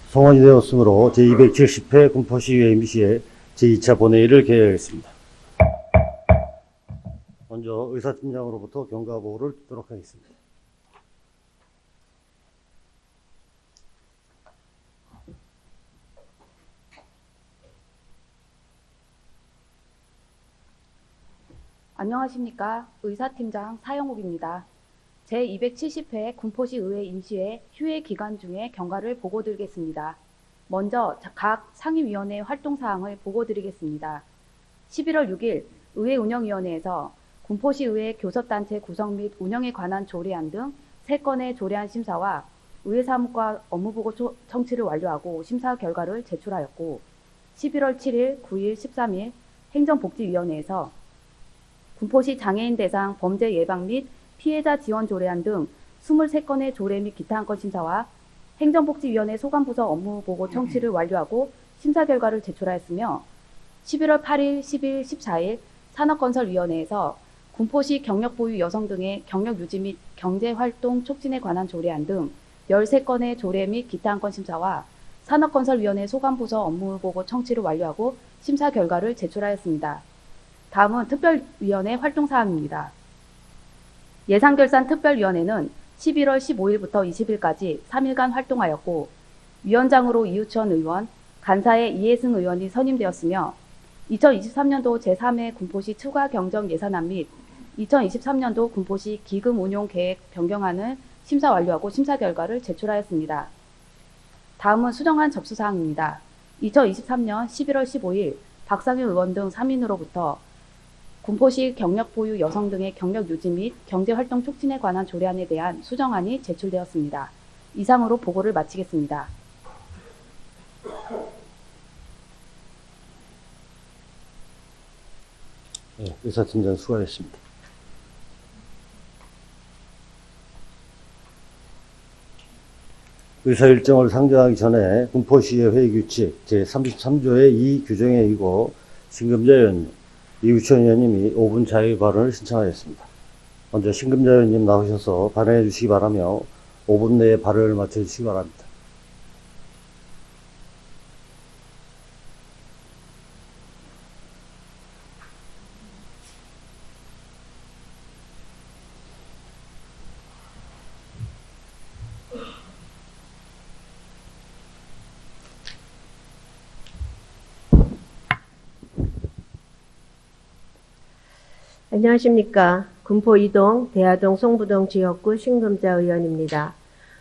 송원이 되었으므로 제270회 군포시의회 임시회 제2차 본회의를 개회하겠습니다. 먼저 의사팀장으로부터 경과보고를 듣도록 하겠습니다. 안녕하십니까. 의사팀장 사영옥입니다. 제270회 군포시 의회 임시회 휴회 기간 중에 경과를 보고드리겠습니다. 먼저 각 상임위원회 활동사항을 보고드리겠습니다. 11월 6일 의회운영위원회에서 군포시 의회 교섭단체 구성 및 운영에 관한 조례안 등 3건의 조례안 심사와 의회사무과 업무보고 청취를 완료하고 심사 결과를 제출하였고, 11월 7일, 9일, 13일 행정복지위원회에서 군포시 장애인 대상 범죄 예방 및 피해자 지원 조례안 등 23건의 조례 및 기타 한 건 심사와 행정복지위원회 소관부서 업무보고 청취를 완료하고 심사 결과를 제출하였으며, 11월 8일, 10일, 14일 산업건설위원회에서 군포시 경력보유 여성 등의 경력유지 및 경제활동 촉진에 관한 조례안 등 13건의 조례 및 기타 한 건 심사와 산업건설위원회 소관부서 업무보고 청취를 완료하고 심사 결과를 제출하였습니다. 다음은 특별위원회 활동사항입니다. 예산결산특별위원회는 11월 15일부터 20일까지 3일간 활동하였고, 위원장으로 이우천 의원, 간사에 이해승 의원이 선임되었으며, 2023년도 제3회 군포시 추가 경정 예산안 및 2023년도 군포시 기금 운용 계획 변경안을 심사 완료하고 심사 결과를 제출하였습니다. 다음은 수정안 접수사항입니다. 2023년 11월 15일 박상현 의원 등 3인으로부터 군포시 경력보유 여성 등의 경력유지 및 경제활동 촉진에 관한 조례안에 대한 수정안이 제출되었습니다. 이상으로 보고를 마치겠습니다. 네, 의사팀장 수고하셨습니다. 의사일정을 상정하기 전에 군포시의 회의규칙 제33조의 2 규정에 의거 신금자 의원님, 이우천 의원님이 5분 자유 발언을 신청하였습니다. 먼저 신금자 의원님 나오셔서 발언해 주시기 바라며 5분 내에 발언을 마쳐 주시기 바랍니다. 안녕하십니까. 군포 이동, 대하동, 송부동 지역구 신금자 의원입니다.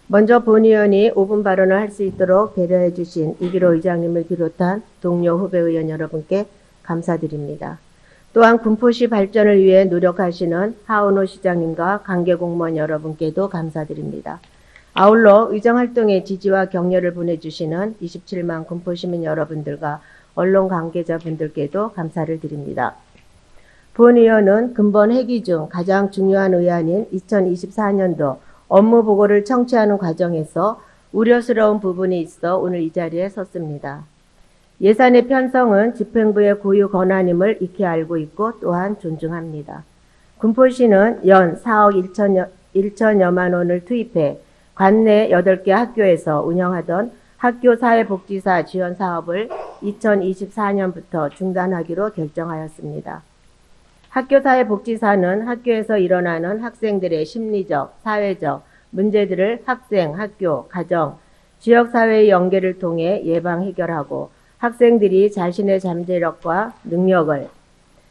먼저 본 의원이 5분 발언을 할 수 있도록 배려해 주신 이기로 의장님을 비롯한 동료 후배 의원 여러분께 감사드립니다. 또한 군포시 발전을 위해 노력하시는 하은호 시장님과 관계공무원 여러분께도 감사드립니다. 아울러 의정활동에 지지와 격려를 보내주시는 27만 군포시민 여러분들과 언론 관계자분들께도 감사를 드립니다. 본 의원은 근본 회기 중 가장 중요한 의안인 2024년도 업무보고를 청취하는 과정에서 우려스러운 부분이 있어 오늘 이 자리에 섰습니다. 예산의 편성은 집행부의 고유 권한임을 익히 알고 있고 또한 존중합니다. 군포시는 연 4억 1천여만 원을 투입해 관내 8개 학교에서 운영하던 학교사회복지사 지원 사업을 2024년부터 중단하기로 결정하였습니다. 학교사회복지사는 학교에서 일어나는 학생들의 심리적, 사회적 문제들을 학생, 학교, 가정, 지역사회의 연계를 통해 예방 해결하고 학생들이 자신의 잠재력과 능력을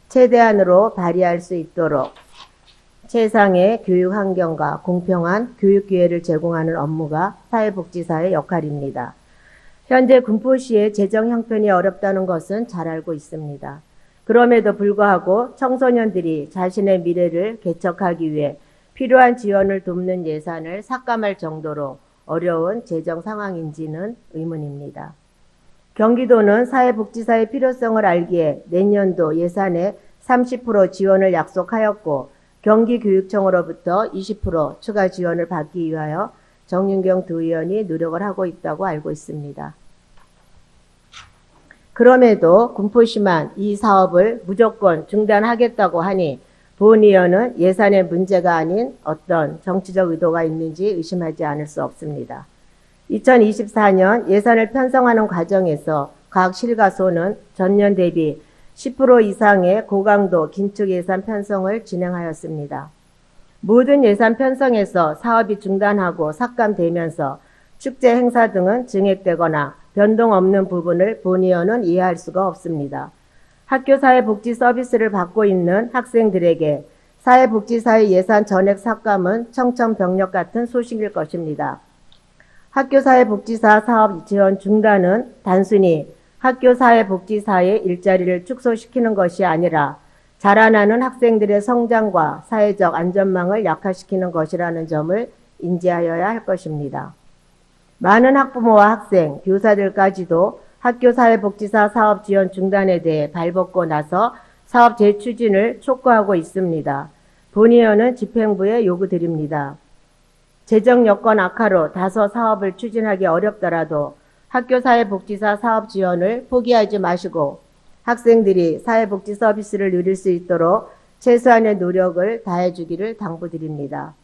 최대한으로 발휘할 수 있도록 최상의 교육 환경과 공평한 교육 기회를 제공하는 업무가 사회복지사의 역할입니다. 현재 군포시의 재정 형편이 어렵다는 것은 잘 알고 있습니다. 그럼에도 불구하고 청소년들이 자신의 미래를 개척하기 위해 필요한 지원을 돕는 예산을 삭감할 정도로 어려운 재정 상황인지는 의문입니다. 경기도는 사회복지사의 필요성을 알기에 내년도 예산의 30% 지원을 약속하였고, 경기교육청으로부터 20% 추가 지원을 받기 위하여 정윤경 도의원이 노력을 하고 있다고 알고 있습니다. 그럼에도 군포시만 이 사업을 무조건 중단하겠다고 하니 본 의원은 예산의 문제가 아닌 어떤 정치적 의도가 있는지 의심하지 않을 수 없습니다. 2024년 예산을 편성하는 과정에서 각 실가소는 전년 대비 10% 이상의 고강도 긴축 예산 편성을 진행하였습니다. 모든 예산 편성에서 사업이 중단하고 삭감되면서 축제 행사 등은 증액되거나 변동 없는 부분을 본의원은 이해할 수가 없습니다. 학교 사회복지 서비스를 받고 있는 학생들에게 사회복지사의 예산 전액 삭감은 청천벽력 같은 소식일 것입니다. 학교 사회복지사 사업 지원 중단은 단순히 학교 사회복지사의 일자리를 축소시키는 것이 아니라 자라나는 학생들의 성장과 사회적 안전망을 약화시키는 것이라는 점을 인지하여야 할 것입니다. 많은 학부모와 학생, 교사들까지도 학교 사회복지사 사업 지원 중단에 대해 발벗고 나서 사업 재추진을 촉구하고 있습니다. 본의원은 집행부에 요구드립니다. 재정 여건 악화로 다소 사업을 추진하기 어렵더라도 학교 사회복지사 사업 지원을 포기하지 마시고 학생들이 사회복지 서비스를 누릴 수 있도록 최소한의 노력을 다해주기를 당부드립니다.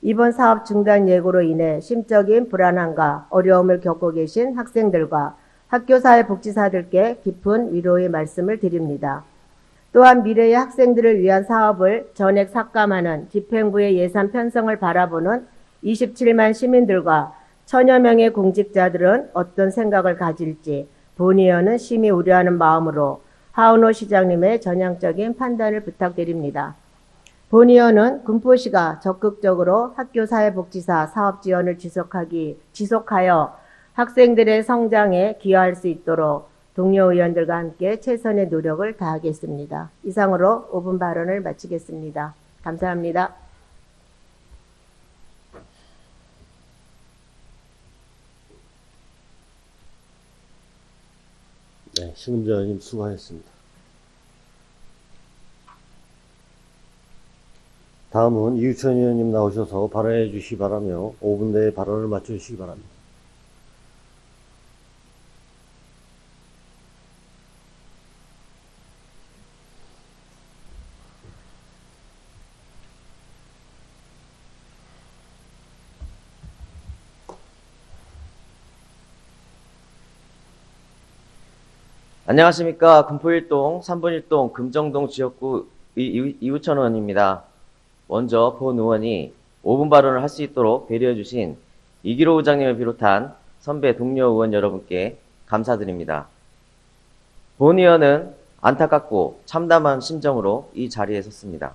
이번 사업 중단 예고로 인해 심적인 불안함과 어려움을 겪고 계신 학생들과 학교 사회복지사들께 깊은 위로의 말씀을 드립니다. 또한 미래의 학생들을 위한 사업을 전액 삭감하는 집행부의 예산 편성을 바라보는 27만 시민들과 천여 명의 공직자들은 어떤 생각을 가질지 본의원은 심히 우려하는 마음으로 하은호 시장님의 전향적인 판단을 부탁드립니다. 본의원은 군포시가 적극적으로 학교 사회복지사 사업 지원을 지속하여 학생들의 성장에 기여할 수 있도록 동료 의원들과 함께 최선의 노력을 다하겠습니다. 이상으로 5분 발언을 마치겠습니다. 감사합니다. 네, 신금자 의원님 수고하셨습니다. 다음은 이우천 의원님 나오셔서 발언해 주시기 바라며 5분 내에 발언을 마쳐주시기 바랍니다. 안녕하십니까. 군포 1동, 3분 1동, 금정동 지역구 이우천 의원입니다. 먼저 본 의원이 5분 발언을 할 수 있도록 배려해 주신 이기로 의장님을 비롯한 선배 동료 의원 여러분께 감사드립니다. 본 의원은 안타깝고 참담한 심정으로 이 자리에 섰습니다.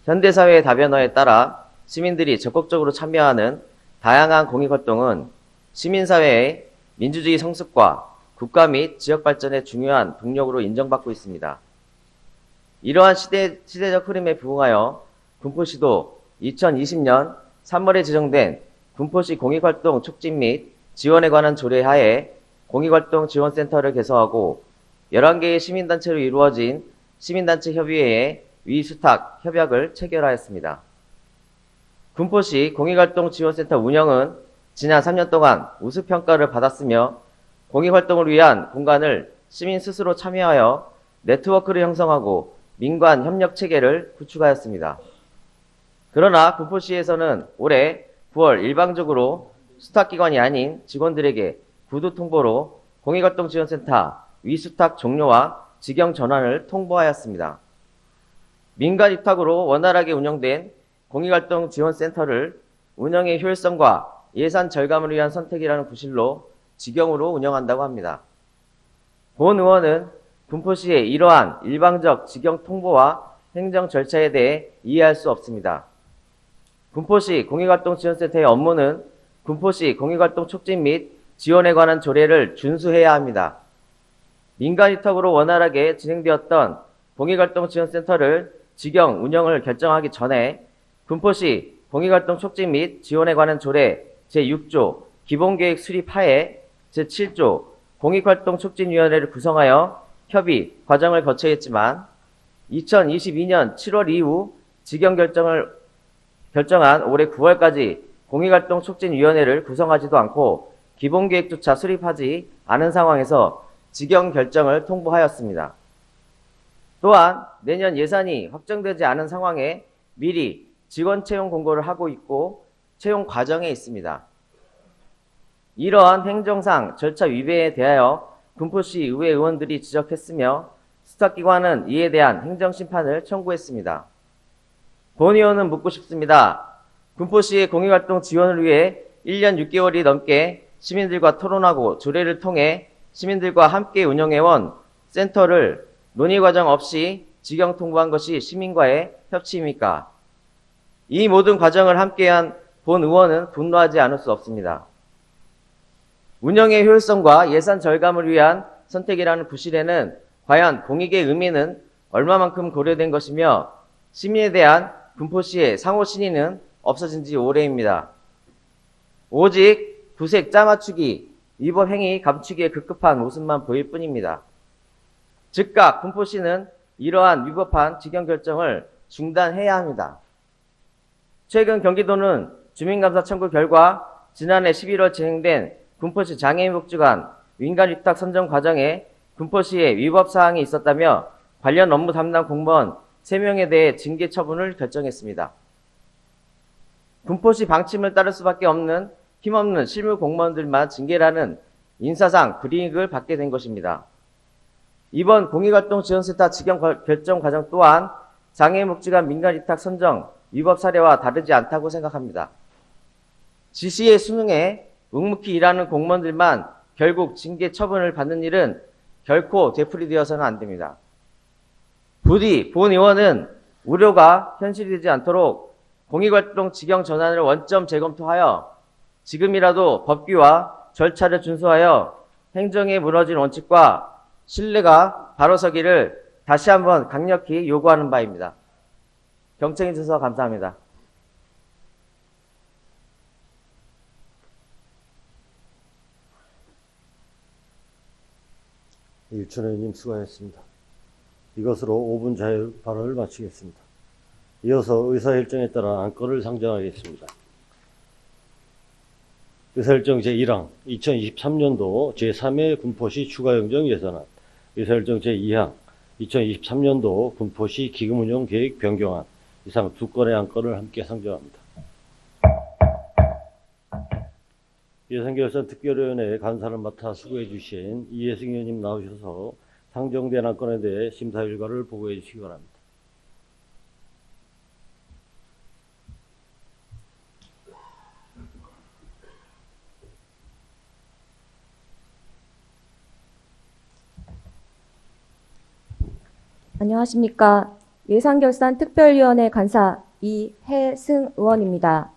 현대사회의 다변화에 따라 시민들이 적극적으로 참여하는 다양한 공익활동은 시민사회의 민주주의 성숙과 국가 및 지역 발전의 중요한 동력으로 인정받고 있습니다. 이러한 시대적 흐름에 부응하여 군포시도 2020년 3월에 지정된 군포시 공익활동 촉진 및 지원에 관한 조례 하에 공익활동 지원센터를 개설하고 11개의 시민단체로 이루어진 시민단체 협의회에 위수탁 협약을 체결하였습니다. 군포시 공익활동 지원센터 운영은 지난 3년 동안 우수평가를 받았으며 공익활동을 위한 공간을 시민 스스로 참여하여 네트워크를 형성하고 민관 협력 체계를 구축하였습니다. 그러나 군포시에서는 올해 9월 일방적으로 수탁기관이 아닌 직원들에게 구두 통보로 공익활동 지원센터 위수탁 종료와 직영 전환을 통보하였습니다. 민간 입탁으로 원활하게 운영된 공익활동 지원센터를 운영의 효율성과 예산 절감을 위한 선택이라는 구실로 직영으로 운영한다고 합니다. 본 의원은 군포시의 이러한 일방적 직영 통보와 행정 절차에 대해 이해할 수 없습니다. 군포시 공익활동 지원센터의 업무는 군포시 공익활동 촉진 및 지원에 관한 조례를 준수해야 합니다. 민간 위탁으로 원활하게 진행되었던 공익활동 지원센터를 직영 운영을 결정하기 전에 군포시 공익활동 촉진 및 지원에 관한 조례 제6조 기본계획 수립하에 제7조 공익활동 촉진위원회를 구성하여 협의 과정을 거쳐야 했지만 2022년 7월 이후 직영 결정한 올해 9월까지 공익활동 촉진위원회를 구성하지도 않고 기본계획조차 수립하지 않은 상황에서 직영 결정을 통보하였습니다. 또한 내년 예산이 확정되지 않은 상황에 미리 직원 채용 공고를 하고 있고 채용 과정에 있습니다. 이러한 행정상 절차 위배에 대하여 군포시 의회 의원들이 지적했으며 수사기관은 이에 대한 행정심판을 청구했습니다. 본 의원은 묻고 싶습니다. 군포시의 공익활동 지원을 위해 1년 6개월이 넘게 시민들과 토론하고 조례를 통해 시민들과 함께 운영해온 센터를 논의 과정 없이 직영 통보한 것이 시민과의 협치입니까? 이 모든 과정을 함께한 본 의원은 분노하지 않을 수 없습니다. 운영의 효율성과 예산 절감을 위한 선택이라는 부실에는 과연 공익의 의미는 얼마만큼 고려된 것이며 시민에 대한 군포시의 상호 신의는 없어진 지 오래입니다. 오직 구색 짜맞추기, 위법 행위 감추기에 급급한 모습만 보일 뿐입니다. 즉각 군포시는 이러한 위법한 직영 결정을 중단해야 합니다. 최근 경기도는 주민감사 청구 결과 지난해 11월 진행된 군포시 장애인복지관 민간위탁 선정 과정에 군포시에 위법 사항이 있었다며 관련 업무 담당 공무원 3명에 대해 징계 처분을 결정했습니다. 군포시 방침을 따를 수밖에 없는 힘없는 실무 공무원들만 징계라는 인사상 불이익을 받게 된 것입니다. 이번 공익활동지원센터 직영 결정 과정 또한 장애인복지관 민간위탁 선정 위법 사례와 다르지 않다고 생각합니다. 지시에 순응해 묵묵히 일하는 공무원들만 결국 징계 처분을 받는 일은 결코 되풀이되어서는 안 됩니다. 부디 본 의원은 우려가 현실되지 않도록 공익활동 직영 전환을 원점 재검토하여 지금이라도 법규와 절차를 준수하여 행정에 무너진 원칙과 신뢰가 바로 서기를 다시 한번 강력히 요구하는 바입니다. 경청해 주셔서 감사합니다. 이우천 의원님 수고하셨습니다. 이것으로 5분 자유 발언을 마치겠습니다. 이어서 의사일정에 따라 안건을 상정하겠습니다. 의사일정 제1항 2023년도 제3회 군포시 추가행정 예산안, 의사일정 제2항 2023년도 군포시 기금운용 계획 변경안, 이상 두 건의 안건을 함께 상정합니다. 예산결산 특별위원회 간사를 맡아 수고해 주신 이혜승 의원님 나오셔서 상정된 안건에 대해 심사 결과를 보고해 주시기 바랍니다. 안녕하십니까. 예산결산특별위원회 간사 이혜승 의원입니다.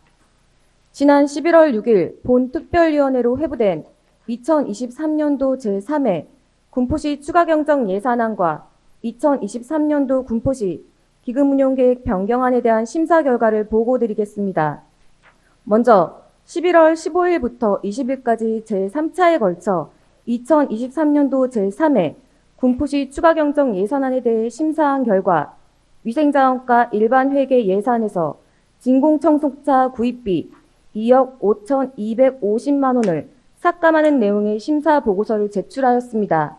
지난 11월 6일 본 특별위원회로 회부된 2023년도 제3회 군포시 추가경정 예산안과 2023년도 군포시 기금운용계획 변경안에 대한 심사 결과를 보고드리겠습니다. 먼저 11월 15일부터 20일까지 제3차에 걸쳐 2023년도 제3회 군포시 추가경정 예산안에 대해 심사한 결과 위생자원과 일반회계 예산에서 진공청소차 구입비 2억 5,250만 원을 삭감하는 내용의 심사 보고서를 제출하였습니다.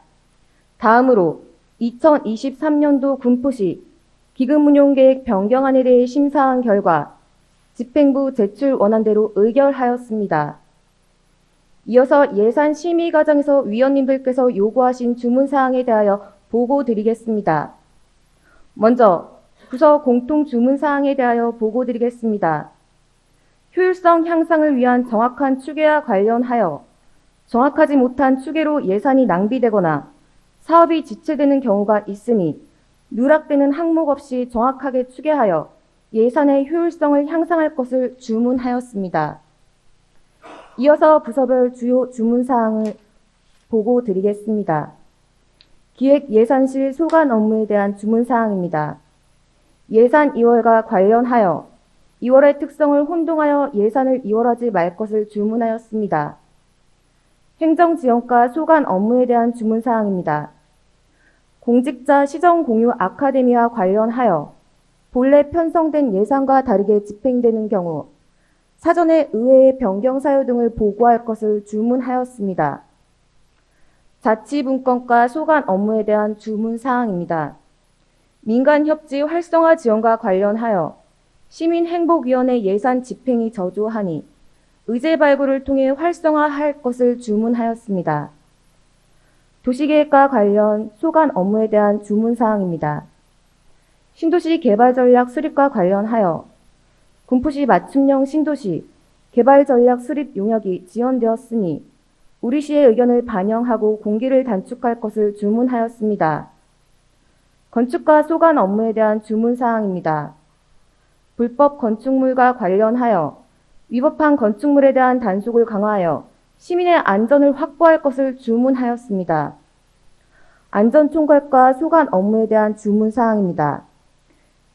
다음으로 2023년도 군포시 기금운용계획 변경안에 대해 심사한 결과 집행부 제출 원안대로 의결하였습니다. 이어서 예산 심의 과정에서 위원님들께서 요구하신 주문사항에 대하여 보고드리겠습니다. 먼저 부서 공통 주문사항에 대하여 보고드리겠습니다. 효율성 향상을 위한 정확한 추계와 관련하여 정확하지 못한 추계로 예산이 낭비되거나 사업이 지체되는 경우가 있으니 누락되는 항목 없이 정확하게 추계하여 예산의 효율성을 향상할 것을 주문하였습니다. 이어서 부서별 주요 주문사항을 보고드리겠습니다. 기획예산실 소관 업무에 대한 주문사항입니다. 예산 2월과 관련하여 2월의 특성을 혼동하여 예산을 2월하지 말 것을 주문하였습니다. 행정지원과 소관 업무에 대한 주문사항입니다. 공직자 시정공유 아카데미와 관련하여 본래 편성된 예산과 다르게 집행되는 경우 사전에 의회의 변경 사유 등을 보고할 것을 주문하였습니다. 자치분권과 소관 업무에 대한 주문사항입니다. 민간협지 활성화 지원과 관련하여 시민행복위원회 예산 집행이 저조하니 의제 발굴을 통해 활성화할 것을 주문하였습니다. 도시계획과 관련 소관 업무에 대한 주문사항입니다. 신도시 개발전략 수립과 관련하여 군포시 맞춤형 신도시 개발전략 수립 용역이 지원되었으니 우리 시의 의견을 반영하고 공기를 단축할 것을 주문하였습니다. 건축과 소관 업무에 대한 주문사항입니다. 불법 건축물과 관련하여 위법한 건축물에 대한 단속을 강화하여 시민의 안전을 확보할 것을 주문하였습니다. 안전총괄과 소관 업무에 대한 주문사항입니다.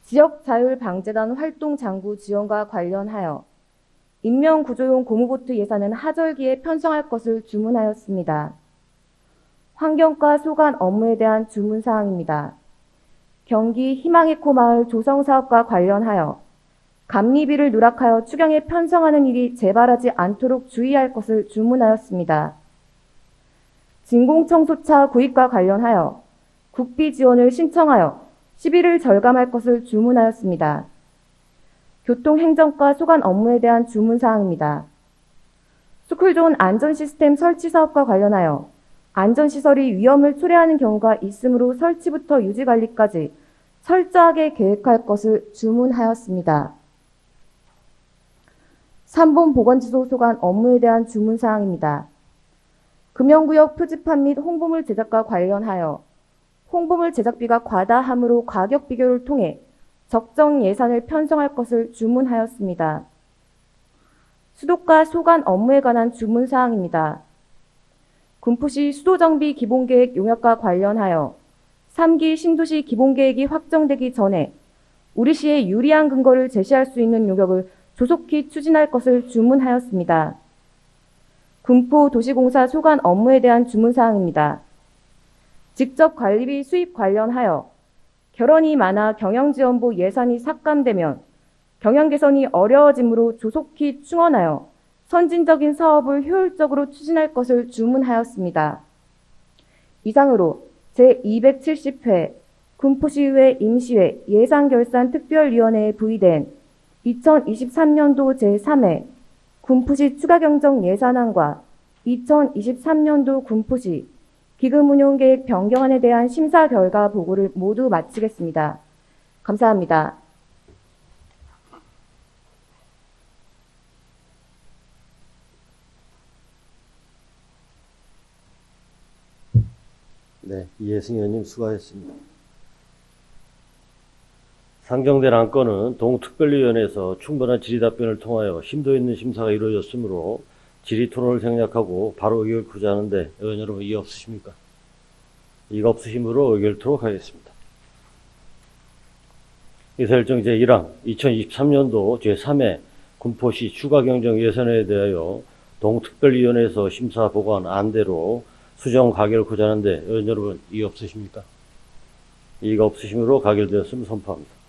지역자율방재단 활동장구 지원과 관련하여 인명구조용 고무보트 예산은 하절기에 편성할 것을 주문하였습니다. 환경과 소관 업무에 대한 주문사항입니다. 경기 희망에코 마을 조성사업과 관련하여 감리비를 누락하여 추경에 편성하는 일이 재발하지 않도록 주의할 것을 주문하였습니다. 진공청소차 구입과 관련하여 국비 지원을 신청하여 시비를 절감할 것을 주문하였습니다. 교통행정과 소관 업무에 대한 주문사항입니다. 스쿨존 안전시스템 설치 사업과 관련하여 안전시설이 위험을 초래하는 경우가 있으므로 설치부터 유지관리까지 철저하게 계획할 것을 주문하였습니다. 3본 보건지소 소관 업무에 대한 주문사항입니다. 금연구역 표지판 및 홍보물 제작과 관련하여 홍보물 제작비가 과다함으로 가격 비교를 통해 적정 예산을 편성할 것을 주문하였습니다. 수도가 소관 업무에 관한 주문사항입니다. 군포시 수도정비 기본계획 용역과 관련하여 3기 신도시 기본계획이 확정되기 전에 우리 시에 유리한 근거를 제시할 수 있는 요격을 조속히 추진할 것을 주문하였습니다. 군포도시공사 소관 업무에 대한 주문사항입니다. 직접 관리비 수입 관련하여 결혼이 많아 경영지원부 예산이 삭감되면 경영 개선이 어려워지므로 조속히 충원하여 선진적인 사업을 효율적으로 추진할 것을 주문하였습니다. 이상으로 제270회 군포시의회 임시회 예산결산특별위원회에 부의된 2023년도 제3회 군포시 추가경정 예산안과 2023년도 군포시 기금운용계획 변경안에 대한 심사 결과 보고를 모두 마치겠습니다. 감사합니다. 네, 이혜승 의원님 수고하셨습니다. 상정된 안건은 동특별위원회에서 충분한 질의답변을 통하여 심도 있는 심사가 이루어졌으므로 질의토론을 생략하고 바로 의결 구자하는데 의원 여러분 이의 없으십니까? 이가 없으시므로 의결토록 하겠습니다. 의사일정 제1항 2023년도 제3회 군포시 추가경정 예산에 대하여 동특별위원회에서 심사 보고한 안대로 수정 가결 구자하는데 의원 여러분 이의 없으십니까? 이의가 없으시므로 가결되었음을 선포합니다.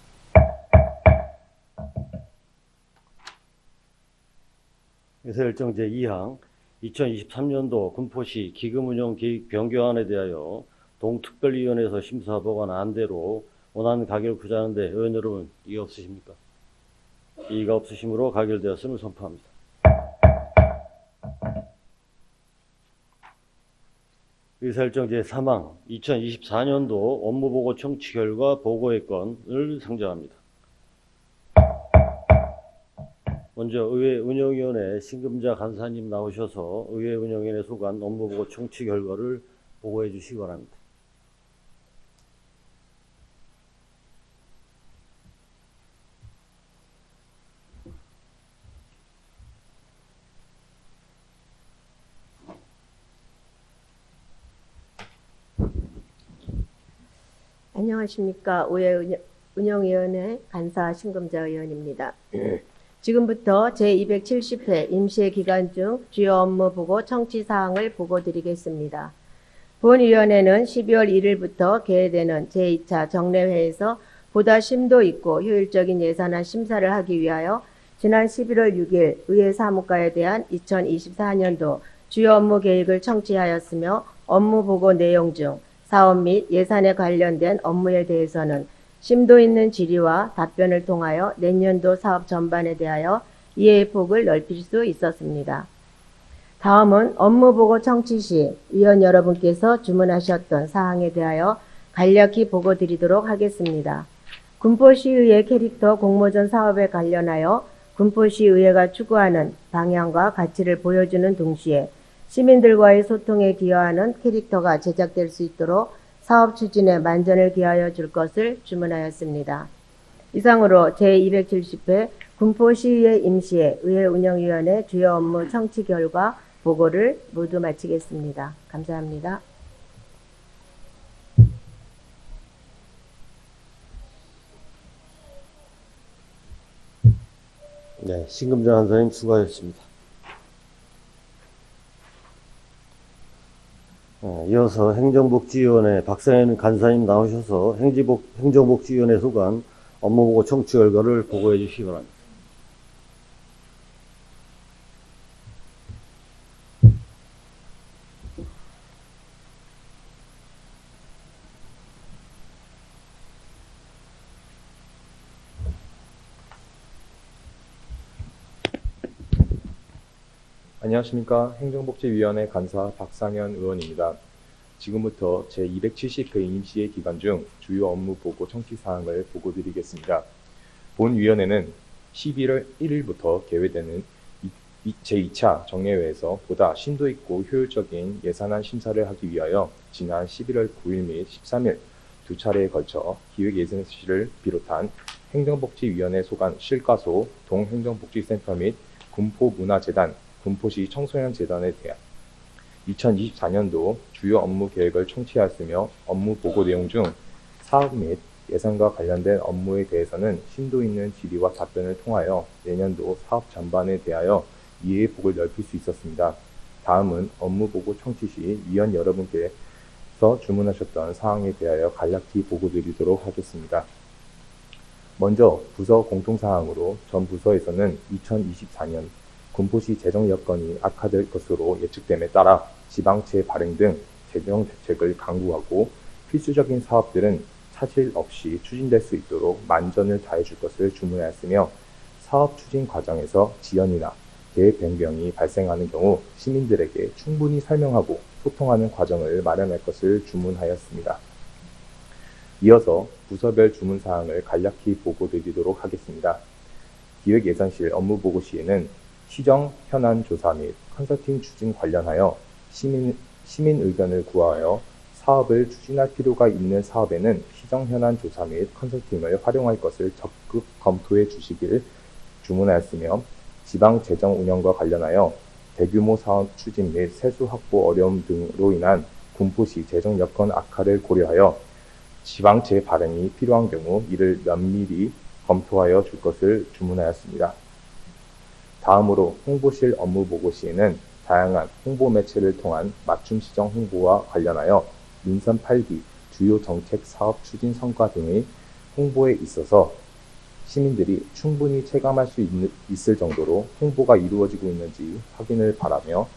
의사일정 제2항 2023년도 군포시 기금운용 계획 변경안에 대하여 동특별위원회에서 심사 보고한 안대로 원안 가결 구자하는데 의원 여러분 이의 없으십니까? 이의가 없으시므로 가결되었음을 선포합니다. 의사일정 제3항 2024년도 업무보고 청취 결과 보고의 건을 상정합니다. 먼저 의회 운영위원회 신금자 간사님 나오셔서 의회 운영위원회 소관 업무보고 청취 결과를 보고해 주시기 바랍니다. 안녕하십니까. 의회 운영위원회 간사 신금자 의원입니다. 지금부터 제270회 임시회 기간 중 주요 업무 보고 청취 사항을 보고드리겠습니다. 본위원회는 12월 1일부터 개회되는 제2차 정례회에서 보다 심도 있고 효율적인 예산안 심사를 하기 위하여 지난 11월 6일 의회 사무과에 대한 2024년도 주요 업무 계획을 청취하였으며 업무 보고 내용 중 사업 및 예산에 관련된 업무에 대해서는 심도 있는 질의와 답변을 통하여 내년도 사업 전반에 대하여 이해의 폭을 넓힐 수 있었습니다. 다음은 업무보고 청취 시 위원 여러분께서 주문하셨던 사항에 대하여 간략히 보고 드리도록 하겠습니다. 군포시의회 캐릭터 공모전 사업에 관련하여 군포시의회가 추구하는 방향과 가치를 보여주는 동시에 시민들과의 소통에 기여하는 캐릭터가 제작될 수 있도록 사업 추진에 만전을 기하여 줄 것을 주문하였습니다. 이상으로 제270회 군포시의회 임시회 의회 운영위원회 주요 업무 청취 결과 보고를 모두 마치겠습니다. 감사합니다. 네, 신금자 간사님 수고하셨습니다. 이어서 행정복지위원회 박상현 간사님 나오셔서 행정복지위원회 소관 업무보고 청취 결과를 보고해 주시기 바랍니다. 안녕하십니까. 행정복지위원회 간사 박상현 의원입니다. 지금부터 제270회 임시회 기간 중 주요 업무 보고 청취 사항을 보고드리겠습니다. 본위원회는 11월 1일부터 개회되는 제2차 정례회에서 보다 심도 있고 효율적인 예산안 심사를 하기 위하여 지난 11월 9일 및 13일 두 차례에 걸쳐 기획예산실을 비롯한 행정복지위원회 소관 실과소, 동행정복지센터 및 군포문화재단, 군포시 청소년재단에 대한 2024년도 주요 업무 계획을 청취하였으며 업무 보고 내용 중 사업 및 예산과 관련된 업무에 대해서는 심도 있는 질의와 답변을 통하여 내년도 사업 전반에 대하여 이해의 폭을 넓힐 수 있었습니다. 다음은 업무 보고 청취 시 위원 여러분께서 주문하셨던 사항에 대하여 간략히 보고드리도록 하겠습니다. 먼저 부서 공통사항으로 전 부서에서는 2024년 군포시 재정 여건이 악화될 것으로 예측됨에 따라 지방채 발행 등 재정 대책을 강구하고 필수적인 사업들은 차질 없이 추진될 수 있도록 만전을 다해 줄 것을 주문하였으며 사업 추진 과정에서 지연이나 계획 변경이 발생하는 경우 시민들에게 충분히 설명하고 소통하는 과정을 마련할 것을 주문하였습니다. 이어서 부서별 주문 사항을 간략히 보고드리도록 하겠습니다. 기획예산실 업무보고 시에는 시정 현안 조사 및 컨설팅 추진 관련하여 시민 의견을 구하여 사업을 추진할 필요가 있는 사업에는 시정 현안 조사 및 컨설팅을 활용할 것을 적극 검토해 주시길 주문하였으며 지방 재정 운영과 관련하여 대규모 사업 추진 및 세수 확보 어려움 등으로 인한 군포시 재정 여건 악화를 고려하여 지방채 발행이 필요한 경우 이를 면밀히 검토하여 줄 것을 주문하였습니다. 다음으로 홍보실 업무 보고 시에는 다양한 홍보 매체를 통한 맞춤 시정 홍보와 관련하여 민선 8기 주요 정책 사업 추진 성과 등의 홍보에 있어서 시민들이 충분히 체감할 수 있을 정도로 홍보가 이루어지고 있는지 확인을 바라며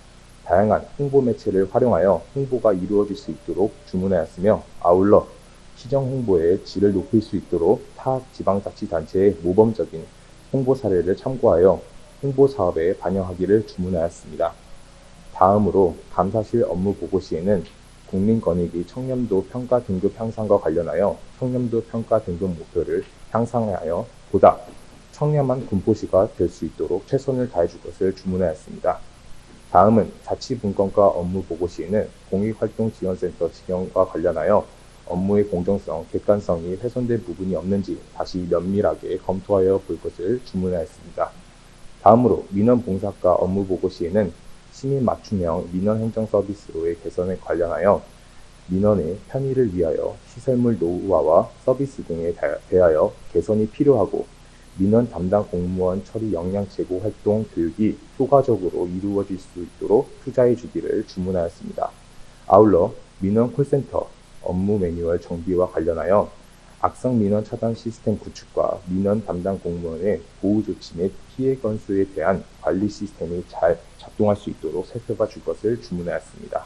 다양한 홍보 매체를 활용하여 홍보가 이루어질 수 있도록 주문하였으며 아울러 시정 홍보의 질을 높일 수 있도록 타 지방자치단체의 모범적인 홍보 사례를 참고하여 홍보 사업에 반영하기를 주문하였습니다. 다음으로 감사실 업무 보고 시에는 국민권익위 청렴도 평가 등급 향상과 관련하여 청렴도 평가 등급 목표를 향상하여 보다 청렴한 군포시가 될 수 있도록 최선을 다해 줄 것을 주문하였습니다. 다음은 자치분권과 업무 보고 시에는 공익활동지원센터 지원과 관련하여 업무의 공정성, 객관성이 훼손된 부분이 없는지 다시 면밀하게 검토하여 볼 것을 주문하였습니다. 다음으로 민원봉사과 업무 보고 시에는 시민 맞춤형 민원 행정 서비스로의 개선에 관련하여 민원의 편의를 위하여 시설물 노후화와 서비스 등에 대하여 개선이 필요하고 민원 담당 공무원 처리 역량 제고 활동 교육이 효과적으로 이루어질 수 있도록 투자해 주기를 주문하였습니다. 아울러 민원 콜센터 업무 매뉴얼 정비와 관련하여 악성 민원 차단 시스템 구축과 민원 담당 공무원의 보호 조치 및 피해 건수에 대한 관리 시스템이 잘 작동할 수 있도록 살펴봐 줄 것을 주문하였습니다.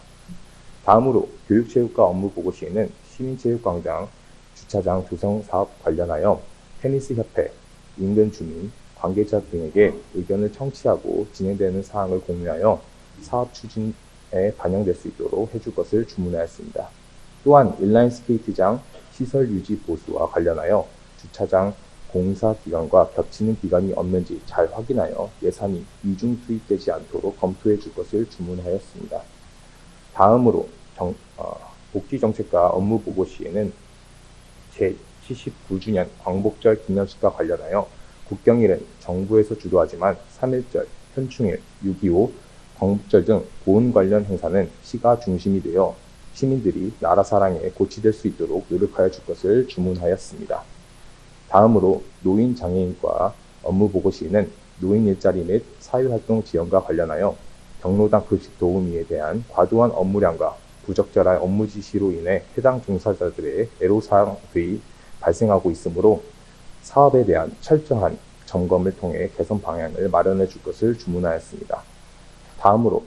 다음으로 교육체육과 업무 보고 시에는 시민체육광장 주차장 조성 사업 관련하여 테니스협회, 인근 주민, 관계자 등에게 의견을 청취하고 진행되는 사항을 공유하여 사업 추진에 반영될 수 있도록 해줄 것을 주문하였습니다. 또한 인라인 스케이트장 시설 유지 보수와 관련하여 주차장 공사 기간과 겹치는 기간이 없는지 잘 확인하여 예산이 이중 투입되지 않도록 검토해 줄 것을 주문하였습니다. 다음으로 복지정책과 업무보고 시에는 제79주년 광복절 기념식과 관련하여 국경일은 정부에서 주도하지만 3.1절, 현충일, 6.25, 광복절 등 보훈 관련 행사는 시가 중심이 되어 시민들이 나라 사랑에 고취될 수 있도록 노력하여 줄 것을 주문하였습니다. 다음으로 노인 장애인과 업무보고 시에는 노인 일자리 및 사회활동 지원과 관련하여 경로당 급식 도우미에 대한 과도한 업무량과 부적절한 업무 지시로 인해 해당 종사자들의 애로사항들이 발생하고 있으므로 사업에 대한 철저한 점검을 통해 개선 방향을 마련해 줄 것을 주문하였습니다. 다음으로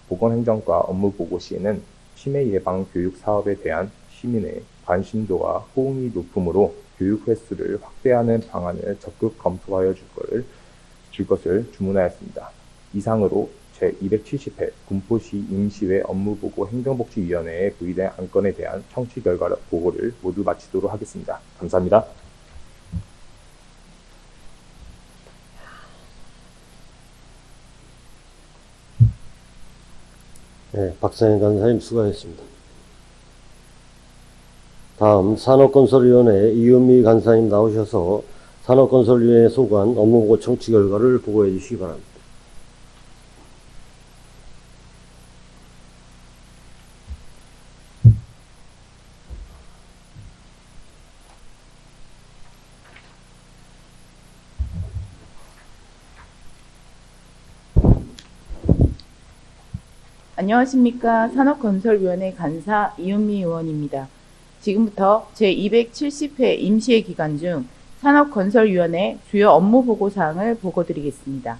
보건행정과 업무보고 시에는 치매 예방 교육 사업에 대한 시민의 관심도와 호응이 높으므로 교육 횟수를 확대하는 방안을 적극 검토하여 줄 것을 주문하였습니다. 이상으로 제270회 군포시 임시회 업무보고 행정복지위원회에 부의된 안건에 대한 청취 결과 보고를 모두 마치도록 하겠습니다. 감사합니다. 네, 박상현 간사님 수고하셨습니다. 다음 산업건설위원회 이은미 간사님 나오셔서 산업건설위원회 소관 업무보고 청취 결과를 보고해 주시기 바랍니다. 안녕하십니까. 산업건설위원회 간사 이은미 의원입니다. 지금부터 제270회 임시회 기간 중 산업건설위원회 주요 업무 보고사항을 보고드리겠습니다.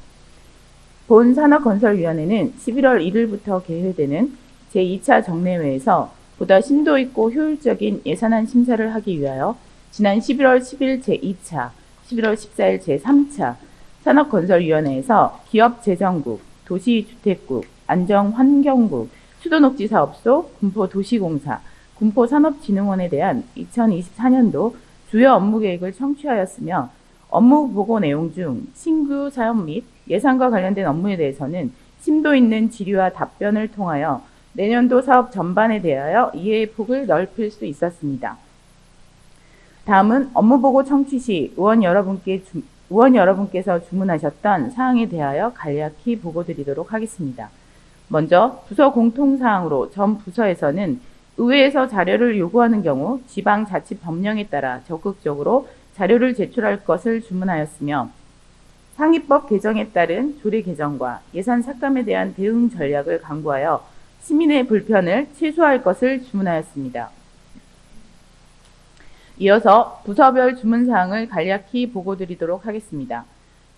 본 산업건설위원회는 11월 1일부터 개회되는 제2차 정례회에서 보다 심도 있고 효율적인 예산안 심사를 하기 위하여 지난 11월 10일 제2차, 11월 14일 제3차 산업건설위원회에서 기업재정국, 도시주택국, 안정환경국, 수도녹지사업소, 군포도시공사, 군포산업진흥원에 대한 2024년도 주요 업무계획을 청취하였으며 업무 보고 내용 중 신규 사업 및 예산과 관련된 업무에 대해서는 심도 있는 질의와 답변을 통하여 내년도 사업 전반에 대하여 이해의 폭을 넓힐 수 있었습니다. 다음은 업무보고 청취 시 의원 여러분께서 주문하셨던 사항에 대하여 간략히 보고드리도록 하겠습니다. 먼저 부서 공통사항으로 전 부서에서는 의회에서 자료를 요구하는 경우 지방자치법령에 따라 적극적으로 자료를 제출할 것을 주문하였으며 상위법 개정에 따른 조례 개정과 예산 삭감에 대한 대응 전략을 강구하여 시민의 불편을 최소화할 것을 주문하였습니다. 이어서 부서별 주문사항을 간략히 보고드리도록 하겠습니다.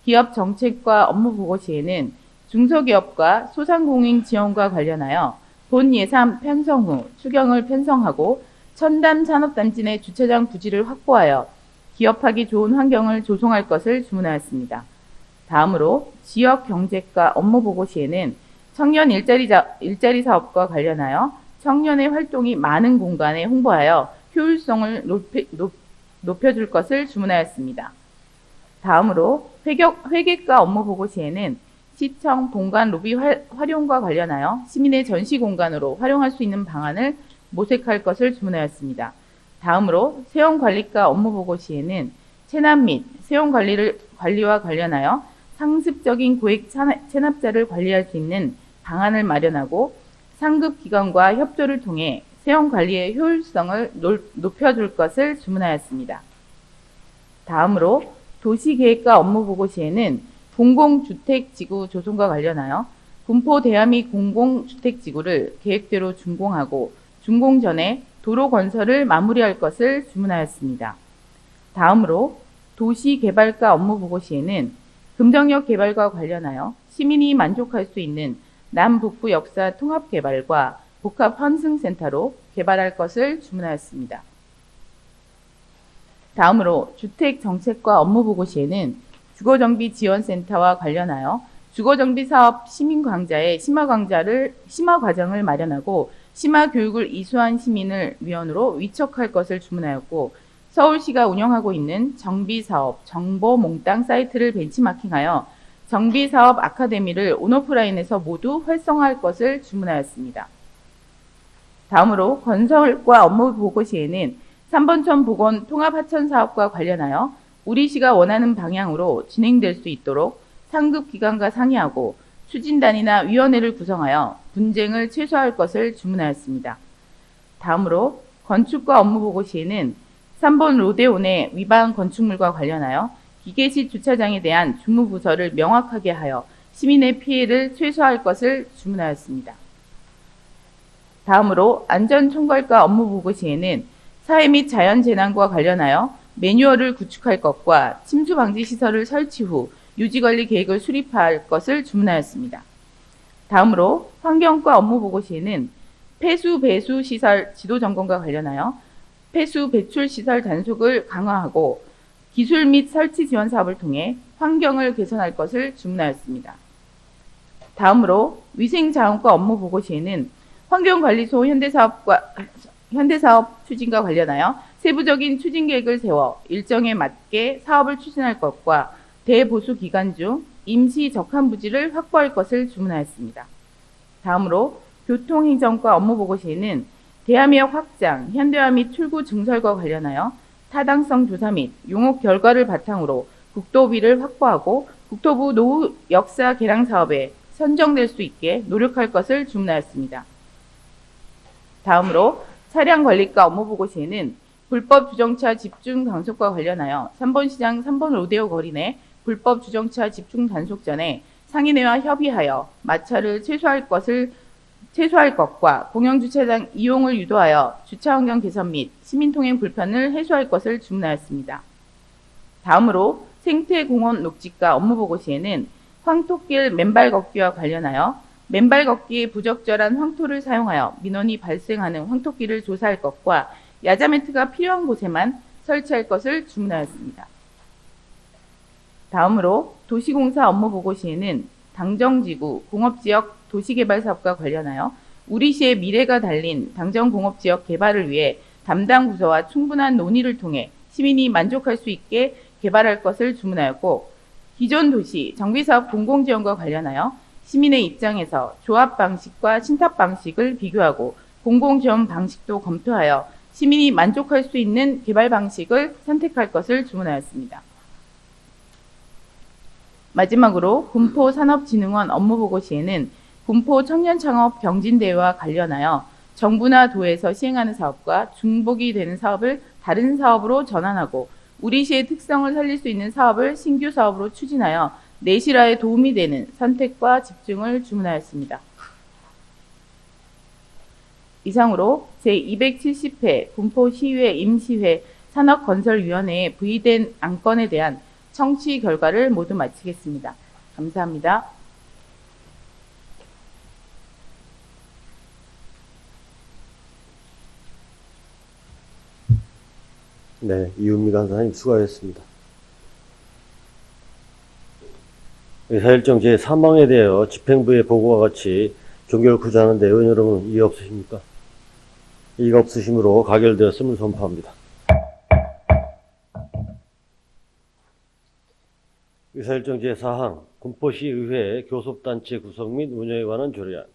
기업 정책과 업무 보고 시에는 중소기업과 소상공인 지원과 관련하여 본 예산 편성 후 추경을 편성하고 첨단 산업단지 내 주차장 부지를 확보하여 기업하기 좋은 환경을 조성할 것을 주문하였습니다. 다음으로 지역 경제과 업무 보고 시에는 청년 일자리 사업과 관련하여 청년의 활동이 많은 공간에 홍보하여 효율성을 높여줄 것을 주문하였습니다. 다음으로 회계과 업무 보고 시에는 시청 본관 로비 활용과 관련하여 시민의 전시 공간으로 활용할 수 있는 방안을 모색할 것을 주문하였습니다. 다음으로 세원관리과 업무 보고 시에는 체납 및 세원관리와 관련하여 상습적인 고액 체납자를 관리할 수 있는 방안을 마련하고 상급 기관과 협조를 통해 세원관리의 효율성을 높여줄 것을 주문하였습니다. 다음으로 도시계획과 업무 보고 시에는 공공주택지구 조성과 관련하여 군포 대하미 공공주택지구를 계획대로 준공하고 준공 전에 도로 건설을 마무리할 것을 주문하였습니다. 다음으로 도시개발과 업무 보고 시에는 금정역 개발과 관련하여 시민이 만족할 수 있는 남북부 역사 통합개발과 복합환승센터로 개발할 것을 주문하였습니다. 다음으로 주택정책과 업무 보고 시에는 주거정비 지원센터와 관련하여 주거정비 사업 시민광자의 심화 과정을 마련하고 심화 교육을 이수한 시민을 위원으로 위촉할 것을 주문하였고, 서울시가 운영하고 있는 정비사업 정보 몽땅 사이트를 벤치마킹하여 정비사업 아카데미를 온오프라인에서 모두 활성화할 것을 주문하였습니다. 다음으로 건설과 업무 보고 시에는 3번천 보건 통합하천 사업과 관련하여 우리시가 원하는 방향으로 진행될 수 있도록 상급 기관과 상의하고 추진단이나 위원회를 구성하여 분쟁을 최소화할 것을 주문하였습니다. 다음으로 건축과 업무 보고 시에는 3번 로데온의 위반 건축물과 관련하여 기계식 주차장에 대한 주무부서를 명확하게 하여 시민의 피해를 최소화할 것을 주문하였습니다. 다음으로 안전총괄과 업무 보고 시에는 사회 및 자연재난과 관련하여 매뉴얼을 구축할 것과 침수 방지 시설을 설치 후 유지관리 계획을 수립할 것을 주문하였습니다. 다음으로 환경과 업무 보고 시에는 폐수 배수 시설 지도 점검과 관련하여 폐수 배출 시설 단속을 강화하고 기술 및 설치 지원 사업을 통해 환경을 개선할 것을 주문하였습니다. 다음으로 위생자원과 업무 보고 시에는 환경관리소 현대사업 추진과 관련하여 세부적인 추진 계획을 세워 일정에 맞게 사업을 추진할 것과 대보수 기간 중 임시 적합 부지를 확보할 것을 주문하였습니다. 다음으로 교통행정과 업무 보고 시에는 대함역 확장, 현대화 및 출구 증설과 관련하여 타당성 조사 및 용역 결과를 바탕으로 국도비를 확보하고 국토부 노후 역사 개량 사업에 선정될 수 있게 노력할 것을 주문하였습니다. 다음으로 차량 관리과 업무 보고 시에는 불법 주정차 집중 단속과 관련하여 3번 시장 3번 로데오 거리 내 불법 주정차 집중 단속 전에 상인회와 협의하여 마찰을 최소화할 것과 공영주차장 이용을 유도하여 주차환경 개선 및 시민통행 불편을 해소할 것을 주문하였습니다. 다음으로 생태공원 녹지과 업무 보고 시에는 황토길 맨발 걷기와 관련하여 맨발 걷기에 부적절한 황토를 사용하여 민원이 발생하는 황토길을 조사할 것과 야자매트가 필요한 곳에만 설치할 것을 주문하였습니다. 다음으로 도시공사 업무 보고 시에는 당정지구 공업지역 도시개발사업과 관련하여 우리시의 미래가 달린 당정공업지역 개발을 위해 담당 부서와 충분한 논의를 통해 시민이 만족할 수 있게 개발할 것을 주문하였고, 기존 도시 정비사업 공공지원과 관련하여 시민의 입장에서 조합 방식과 신탁 방식을 비교하고 공공지원 방식도 검토하여 시민이 만족할 수 있는 개발 방식을 선택할 것을 주문하였습니다. 마지막으로 군포산업진흥원 업무 보고 시에는 군포 청년창업 경진대회와 관련하여 정부나 도에서 시행하는 사업과 중복이 되는 사업을 다른 사업으로 전환하고 우리시의 특성을 살릴 수 있는 사업을 신규 사업으로 추진하여 내실화에 도움이 되는 선택과 집중을 주문하였습니다. 이상으로 제270회 군포시의회 임시회 산업건설위원회에 부의된 안건에 대한 청취 결과를 모두 마치겠습니다. 감사합니다. 네, 이은미 간사님 수고하셨습니다. 의사일정 제3항에 대하여 집행부의 보고와 같이 종결코자 하는데 의원 여러분 이의 없으십니까? 이의가 없으시므로 가결되었음을 선포합니다. 의사일정 제4항 군포시의회 교섭단체 구성 및 운영에 관한 조례안.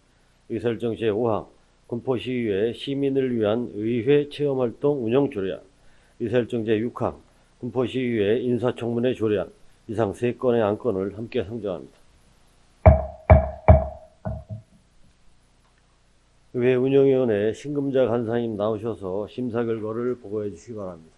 의사일정 제5항 군포시의회 시민을 위한 의회 체험활동 운영 조례안. 의사일정 제6항 군포시의회 인사청문회 조례안. 이상 3건의 안건을 함께 상정합니다. 의회 운영위원회 신금자 간사님 나오셔서 심사 결과를 보고해 주시기 바랍니다.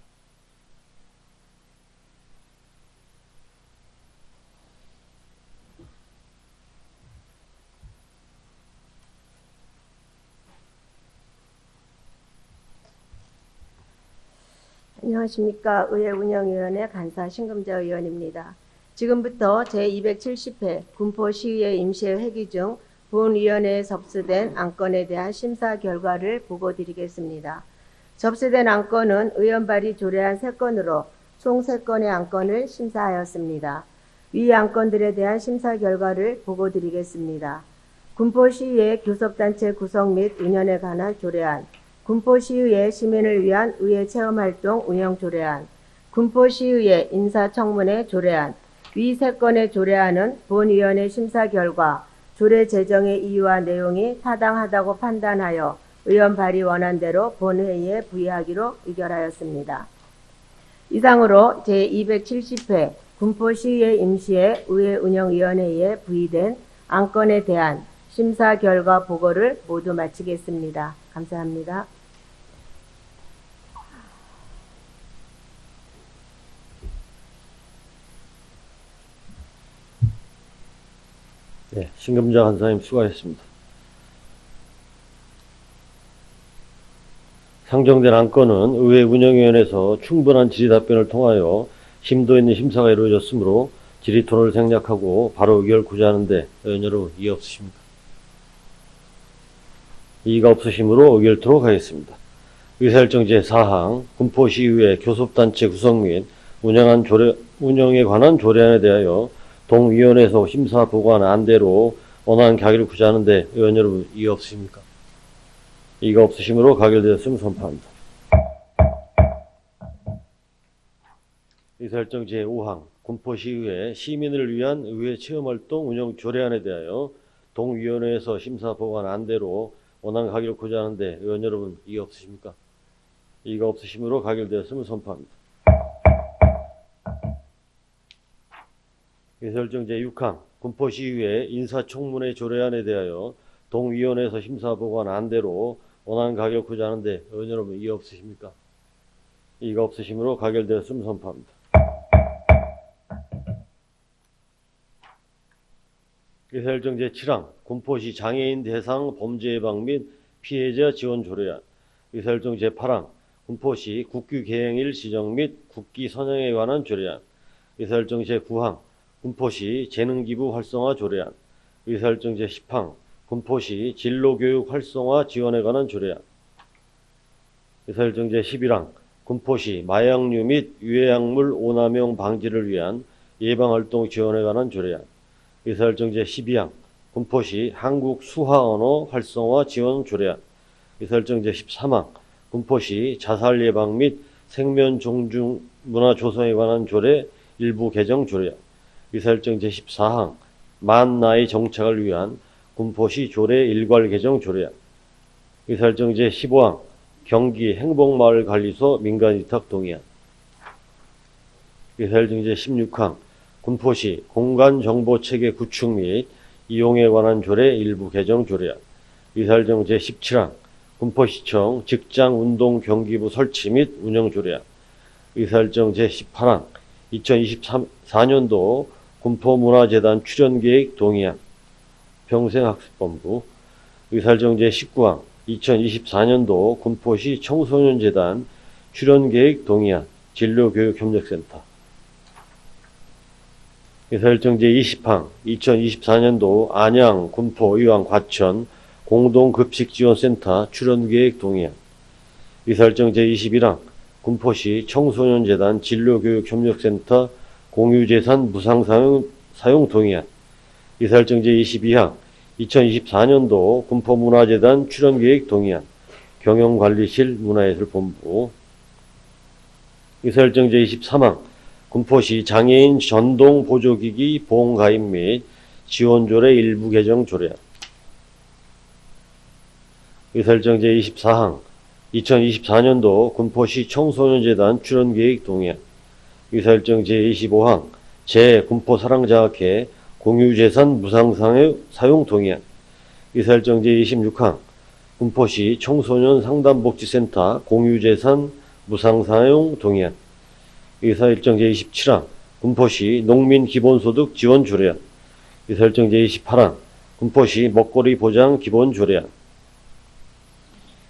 안녕하십니까. 의회 운영위원회 간사 신금자 의원입니다. 지금부터 제270회 군포시의회 임시회 회기 중 본위원회에 접수된 안건에 대한 심사 결과를 보고드리겠습니다. 접수된 안건은 의원 발의 조례안 3건으로 총 3건의 안건을 심사하였습니다. 위 안건들에 대한 심사 결과를 보고드리겠습니다. 군포시의회 교섭단체 구성 및 운영에 관한 조례안, 군포시의회 시민을 위한 의회 체험활동 운영 조례안, 군포시의회 인사청문회 조례안, 위 세 건의 조례안은 본위원회 심사 결과 조례 제정의 이유와 내용이 타당하다고 판단하여 의원 발의 원안대로 본회의에 부의하기로 의결하였습니다. 이상으로 제270회 군포시의회 임시회 의회운영위원회에 부의된 안건에 대한 심사 결과 보고를 모두 마치겠습니다. 감사합니다. 네, 신금자 간사님 수고하셨습니다. 상정된 안건은 의회 운영위원회에서 충분한 질의답변을 통하여 심도 있는 심사가 이루어졌으므로 질의토론을 생략하고 바로 의결 구제하는 데 의원 여러분 이의 없으십니까? 이의가 없으시므로 의결토록 하겠습니다. 의사일정 제4항 군포시의회 교섭단체 구성 및 운영에 관한 조례안에 대하여 동위원회에서 심사 보고한 안대로 원안 가결을 구제하는 데 의원 여러분 이의 없으십니까? 이의가 없으시므로 가결되었음을 선포합니다. 의사일정 제5항 군포시의회 시민을 위한 의회 체험활동 운영 조례안에 대하여 동위원회에서 심사 보고한 안대로 원안 가결을 구제하는 데 의원 여러분 이의 없으십니까? 이의가 없으시므로 가결되었음을 선포합니다. 의사일정 제6항 군포시의회 인사청문회 조례안에 대하여 동위원회에서 심사 보고한 안대로 원안 가결 구제하는 데 의원 여러분 이의 없으십니까? 이의가 없으시므로 가결되었음을 선포합니다. 의사일정 제7항 군포시 장애인 대상 범죄 예방 및 피해자 지원 조례안, 의사일정 제8항 군포시 국규 개행일 지정 및 국기 선양에 관한 조례안, 의사일정 제9항 군포시 재능기부 활성화 조례안, 의사일정 제10항 군포시 진로교육 활성화 지원에 관한 조례안, 의사일정 제11항 군포시 마약류 및 유해약물 오남용 방지를 위한 예방활동 지원에 관한 조례안, 의사일정 제12항 군포시 한국 수화언어 활성화 지원 조례안, 의사일정 제13항 군포시 자살 예방 및 생면 존중 문화 조성에 관한 조례 일부 개정 조례안, 의사일정 제14항 만 나이 정착을 위한 군포시 조례 일괄 개정 조례안, 의사일정 제15항 경기 행복마을관리소 민간위탁 동의안, 의사일정 제16항 군포시 공간정보체계 구축 및 이용에 관한 조례 일부 개정 조례안, 의사일정 제17항 군포시청 직장운동경기부 설치 및 운영 조례안, 의사일정 제18항 2024년도 군포문화재단 출연계획 동의안, 평생학습본부, 의사일정 제19항 2024년도 군포시 청소년재단 출연계획 동의안, 진로교육협력센터, 의사일정 제20항 2024년도 안양, 군포, 의왕, 과천 공동급식지원센터 출연계획 동의안, 의사일정 제21항 군포시 청소년재단 진로교육협력센터 공유재산 무상사용 동의안, 의사일정 제22항 2024년도 군포문화재단 출연계획 동의안, 경영관리실 문화예술본부, 의사일정 제23항 군포시 장애인 전동보조기기 보험가입 및 지원조례 일부 개정 조례안, 의사일정 제24항 2024년도 군포시 청소년재단 출연계획 동의안, 의사일정 제25항 제 군포사랑장학회 공유재산 무상사용 동의안, 의사일정 제26항 군포시 청소년 상담복지센터 공유재산 무상사용 동의안, 의사일정 제27항 군포시 농민기본소득 지원 조례안, 의사일정 제28항 군포시 먹거리 보장 기본 조례안,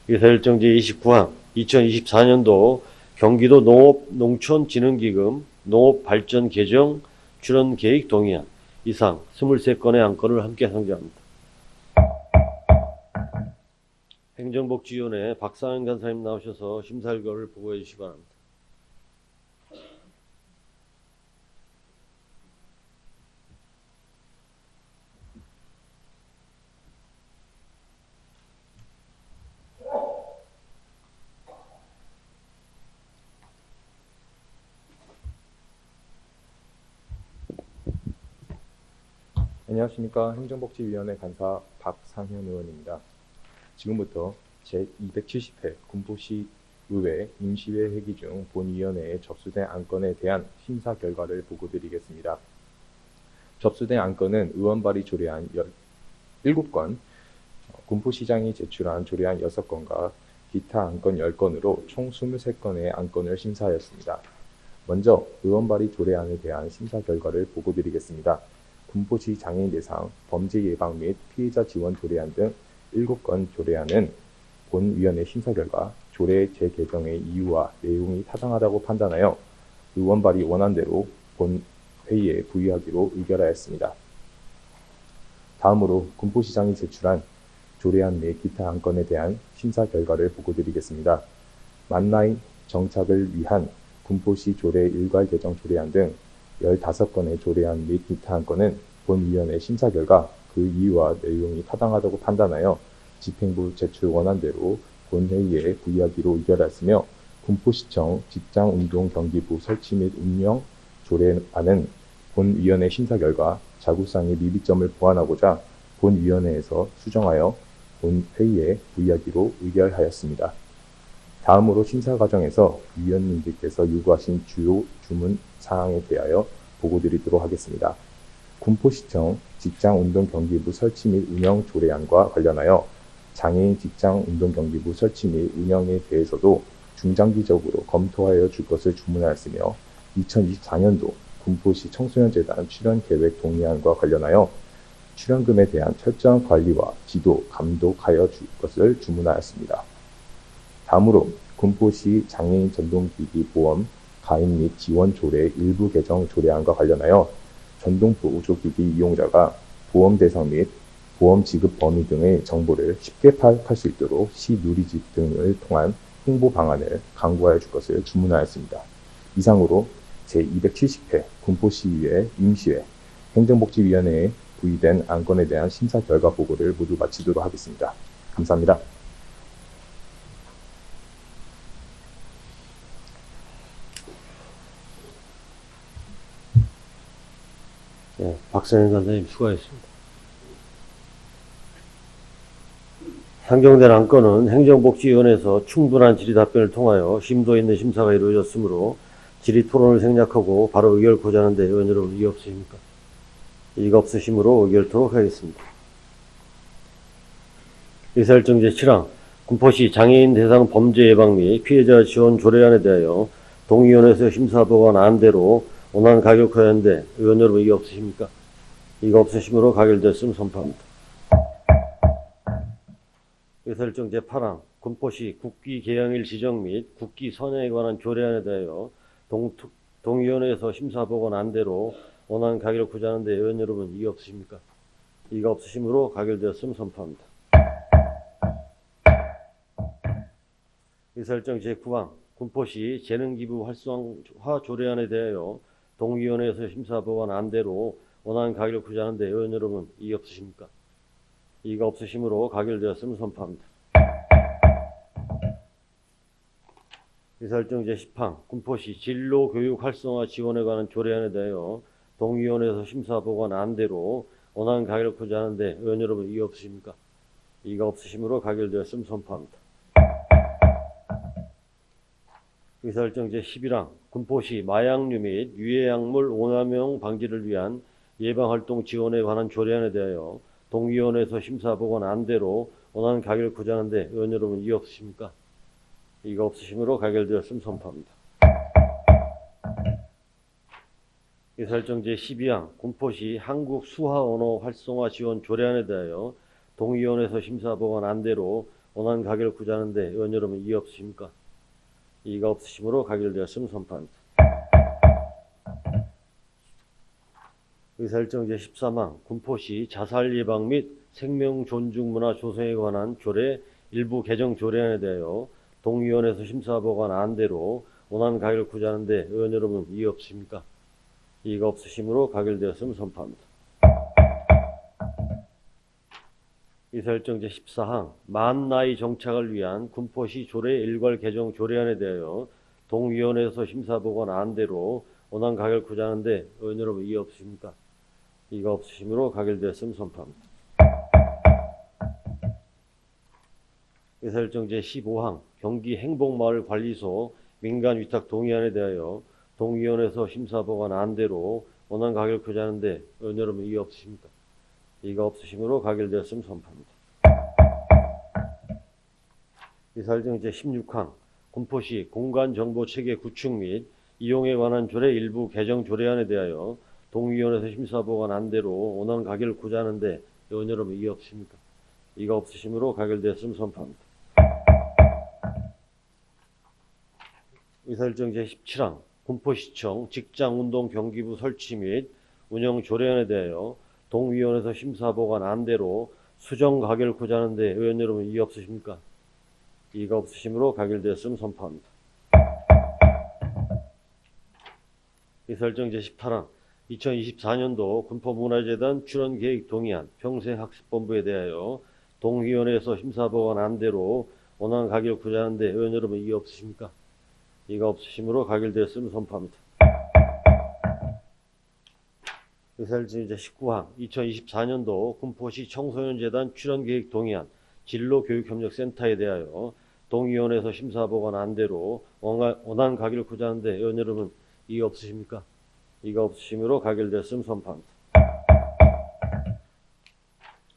의사일정 제29항 2024년도 경기도 농업농촌진흥기금 농업발전 개정 출연계획 동의안, 이상 23건의 안건을 함께 상정합니다. 행정복지위원회 박상현 간사님 나오셔서 심사 결과를 보고해 주시기 바랍니다. 안녕하십니까. 행정복지위원회 간사 박상현 의원입니다. 지금부터 제270회 군포시 의회 임시회 회기 중 본위원회에 접수된 안건에 대한 심사 결과를 보고드리겠습니다. 접수된 안건은 의원 발의 조례안 7건, 군포시장이 제출한 조례안 6건과 기타 안건 10건으로 총 23건의 안건을 심사하였습니다. 먼저 의원 발의 조례안에 대한 심사 결과를 보고드리겠습니다. 군포시 장애인 대상 범죄 예방 및 피해자 지원 조례안 등 7건 조례안은 본위원회 심사 결과 조례 재개정의 이유와 내용이 타당하다고 판단하여 의원 발의 원안대로 본회의에 부의하기로 의결하였습니다. 다음으로 군포시장이 제출한 조례안 및 기타 안건에 대한 심사 결과를 보고드리겠습니다. 만나이 정착을 위한 군포시 조례 일괄 개정 조례안 등 15건의 조례안 및 기타 안건은 본위원회 심사 결과 그 이유와 내용이 타당하다고 판단하여 집행부 제출 원안대로 본회의에 부의하기로 의결하였으며, 군포시청 직장운동경기부 설치 및 운영 조례안은 본위원회 심사 결과 자구상의 미비점을 보완하고자 본위원회에서 수정하여 본회의에 부의하기로 의결하였습니다. 다음으로 심사 과정에서 위원님들께서 요구하신 주요 주문 사항에 대하여 보고드리도록 하겠습니다. 군포시청 직장운동경기부 설치 및 운영 조례안과 관련하여 장애인 직장운동경기부 설치 및 운영에 대해서도 중장기적으로 검토하여 줄 것을 주문하였으며, 2024년도 군포시 청소년재단 출연계획 동의안과 관련하여 출연금에 대한 철저한 관리와 지도, 감독하여 줄 것을 주문하였습니다. 다음으로 군포시 장애인 전동기기 보험 가입 및 지원 조례 일부 개정 조례안과 관련하여 전동보조기기 이용자가 보험 대상 및 보험 지급 범위 등의 정보를 쉽게 파악할 수 있도록 시 누리집 등을 통한 홍보 방안을 강구하여 줄 것을 주문하였습니다. 이상으로 제270회 군포시의회 임시회 행정복지위원회에 부의된 안건에 대한 심사 결과 보고를 모두 마치도록 하겠습니다. 감사합니다. 네, 박상현 간사님 수고하셨습니다. 상정된 안건은 행정복지위원회에서 충분한 질의 답변을 통하여 심도 있는 심사가 이루어졌으므로 질의 토론을 생략하고 바로 의결코자 하는데 의원 여러분 이의 없으십니까? 이의가 없으시므로 의결토록 하겠습니다. 의사일정 제7항 군포시 장애인 대상 범죄 예방 및 피해자 지원 조례안에 대하여 동의위원회에서 심사보고한 안대로 원안 가결하야 하는데 의원 여러분 이의 없으십니까? 이의가 없으시므로 가결되었음을 선포합니다. 의사일정 제8항 군포시 국기 개양일 지정 및 국기 선양에 관한 조례안에 대하여 동의위원회에서 심사보고한 안대로 원안 가결하고자 하는데 의원 여러분 이의 없으십니까? 이의가 없으시므로 가결되었음을 선포합니다. 의사일정 제9항 군포시 재능기부 활성화 조례안에 대하여 동의위원회에서 심사보고한 안대로 원안 가결하고자 하는데 의원 여러분 이의 없으십니까? 이의가 없으시므로 가결되었음을 선포합니다. 의사일정 제10항 군포시 진로교육 활성화 지원에 관한 조례안에 대하여 동의위원회에서 심사보고한 안대로 원안 가결하고자 하는데 의원 여러분 이의 없으십니까? 이의가 없으시므로 가결되었음을 선포합니다. 의사일정 제11항 군포시 마약류 및 유해약물 오남용 방지를 위한 예방활동 지원에 관한 조례안에 대하여 동의위원회에서 심사보고한 안대로 원안 가결하고자 하는데 의원 여러분 이의 없으십니까? 이의가 없으시므로 가결되었음을 선포합니다. 의사일정 제12항 군포시 한국수화언어 활성화 지원 조례안에 대하여 동의위원회에서 심사보고한 안대로 원안 가결하고자 하는데 의원 여러분 이의 없으십니까? 이의가 없으시므로 가결되었음을 선포합니다. 의사일정 제13항 군포시 자살 예방 및 생명 존중 문화 조성에 관한 조례 일부 개정 조례안에 대하여 동의위원회에서 심사보고한 안대로 원안 가결하고자 하는데 의원 여러분 이의 없으십니까? 이의가 없으시므로 가결되었음을 선포합니다. 의사일정 제14항 만나이 정착을 위한 군포시 조례 일괄 개정 조례안에 대하여 동의위원회에서 심사보고한 안대로 원안 가결하고자 하는데 의원 여러분 이의 없으십니까? 이가 없으시므로 가결되었음 선포합니다. 의사일정 제15항 경기 행복마을관리소 민간위탁 동의안에 대하여 동의위원회에서 심사보관 안대로 원안 가결 표시하는데 의원 여러분 이의 없으십니까? 이가 없으시므로 가결되었음 선포합니다. 의사일정 제16항 군포시 공간정보체계 구축 및 이용에 관한 조례 일부 개정 조례안에 대하여 동의위원회에서 심사보관 안대로 원안 가결을 구제하는데 의원 여러분 이의 없으십니까? 이가 없으시므로 가결되었음 선포합니다. 의사일정 제17항 군포시청 직장운동 경기부 설치 및 운영 조례안에 대하여 동위원회에서 심사보관 안대로 수정 가결을 구제하는데 의원 여러분 이의 없으십니까? 이의가 없으시므로 가결되었음 선포합니다. 의사일정 제18항 2024년도 군포문화재단 출원계획 동의안 평생학습본부에 대하여 동위원회에서 심사보관 안대로 원안 가결을 구제하는데 의원 여러분 이의 없으십니까? 이가 없으시므로 가결되었음 선포합니다. 의사일정 제19항 2024년도 군포시 청소년재단 출연계획 동의안 진로교육협력센터에 대하여 동의위원회에서 심사보관 안대로 원안 가결을 구제하는데 의원 여러분 이의 없으십니까? 이가 없으시므로 가결되었음 선포합니다.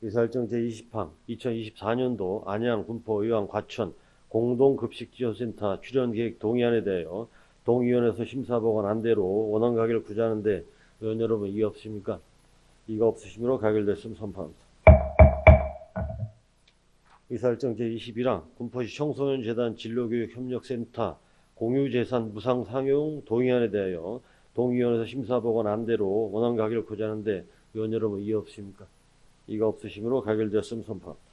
의사일정 제20항 2024년도 안양, 군포, 의왕, 과천 공동급식지원센터 출연계획 동의안에 대하여 동의위원회에서 심사보관 안대로 원안 가결을 구제하는데 의원 여러분 이의 없으십니까? 이가 없으시므로 가결됐음 선포합니다. 의사일정 제21항 군포시 청소년재단 진로교육협력센터 공유재산 무상상용 동의안에 대하여 동의위원회에서 심사보관 안대로 원안 가결을 구제하는데 의원 여러분 이의 없으십니까? 이가 없으시므로 가결되었음 선포합니다.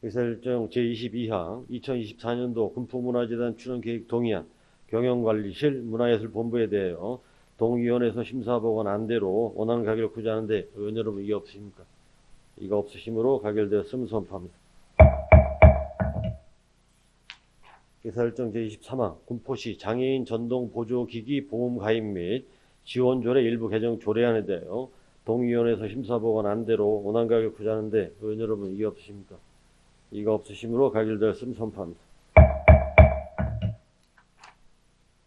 의사일정 제22항 2024년도 군포문화재단 출연계획 동의안 경영관리실 문화예술본부에 대하여 동의위원회에서 심사보관 안대로 원안 가결을 구제하는데 의원 여러분 이의 없으십니까? 이가 없으시므로 가결되었음 선포합니다. 의사일정 제23항 군포시 장애인 전동보조기기 보험 가입 및 지원조례 일부 개정 조례안에 대하여 동의위원회에서 심사보관 안대로 원안 가결을 구제하는데 의원 여러분 이의 없으십니까? 이가 없으시므로 가결되었음 선포합니다.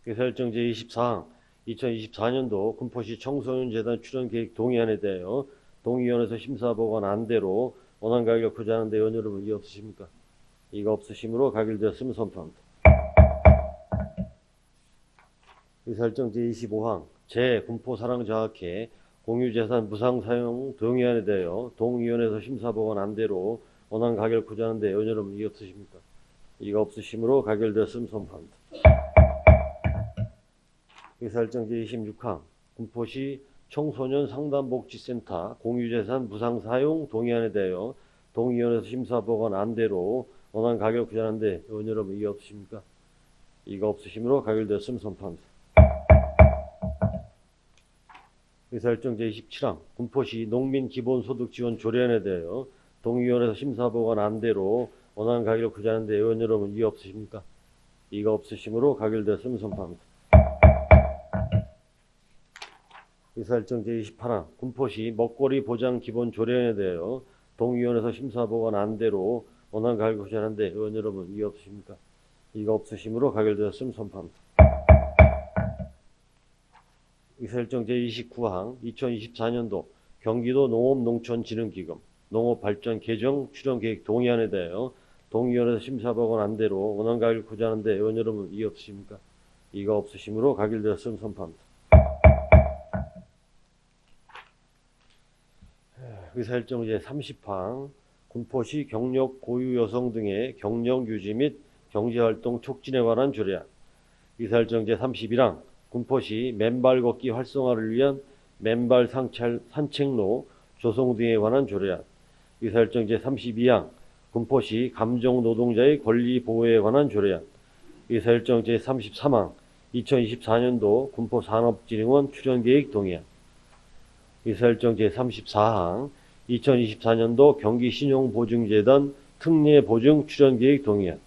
의사일정 제24항 2024년도 군포시 청소년재단 출연계획 동의안에 대하여 동의위원회에서 심사보관 안대로 원안 가결을 구제하는데 의원 여러분 이의 없으십니까? 이가 없으시므로 가결되었음 선포합니다. 의사일정 제25항 제 군포사랑장학회 공유재산 무상사용 동의안에 대하여 동의위원회에서 심사보관 안대로 원안 가결을 구제하는데 의원 여러분 이의 없으십니까? 이가 없으시므로 가결되었음 선포합니다. 의사일정 제26항 군포시 청소년 상담복지센터 공유재산 무상사용 동의안에 대하여 동의위원회에서 심사보관 안대로 원안 가결을 구제하는데 의원 여러분 이의 없으십니까? 이가 없으시므로 가결되었음 선포합니다. 의사일정 제27항 군포시 농민기본소득지원 조례안에 대하여 동의위원회에서 심사보관 안대로 원안 가결을 구제하는데 의원 여러분 이의 없으십니까? 이가 없으시므로 가결되었음 선포합니다. 의사일정 제28항 군포시 먹거리 보장 기본 조례안에 대하여 동의위원회에서 심사보관 안대로 원안 가결 구제하는데 의원 여러분 이의 없으십니까? 이가 없으시므로 가결되었음 선포합니다. 의사일정 제29항 2024년도 경기도 농업농촌진흥기금 농업발전 개정 출연계획 동의안에 대하여 동의위원회에서 심사보관 안대로 원안 가결 구제하는데 의원 여러분 이의 없으십니까? 이가 없으시므로 가결되었음 선포합니다. 의사일정 제30항 군포시 경력 고유 여성 등의 경력 유지 및 경제활동 촉진에 관한 조례안 의사일정 제31항 군포시 맨발 걷기 활성화를 위한 맨발 산책로 조성 등에 관한 조례안 의사일정 제32항 군포시 감정노동자의 권리 보호에 관한 조례안 의사일정 제33항 2024년도 군포산업진흥원 출연계획 동의안 의사일정 제34항 2024년도 경기신용보증재단 특례보증 출연계획 동의안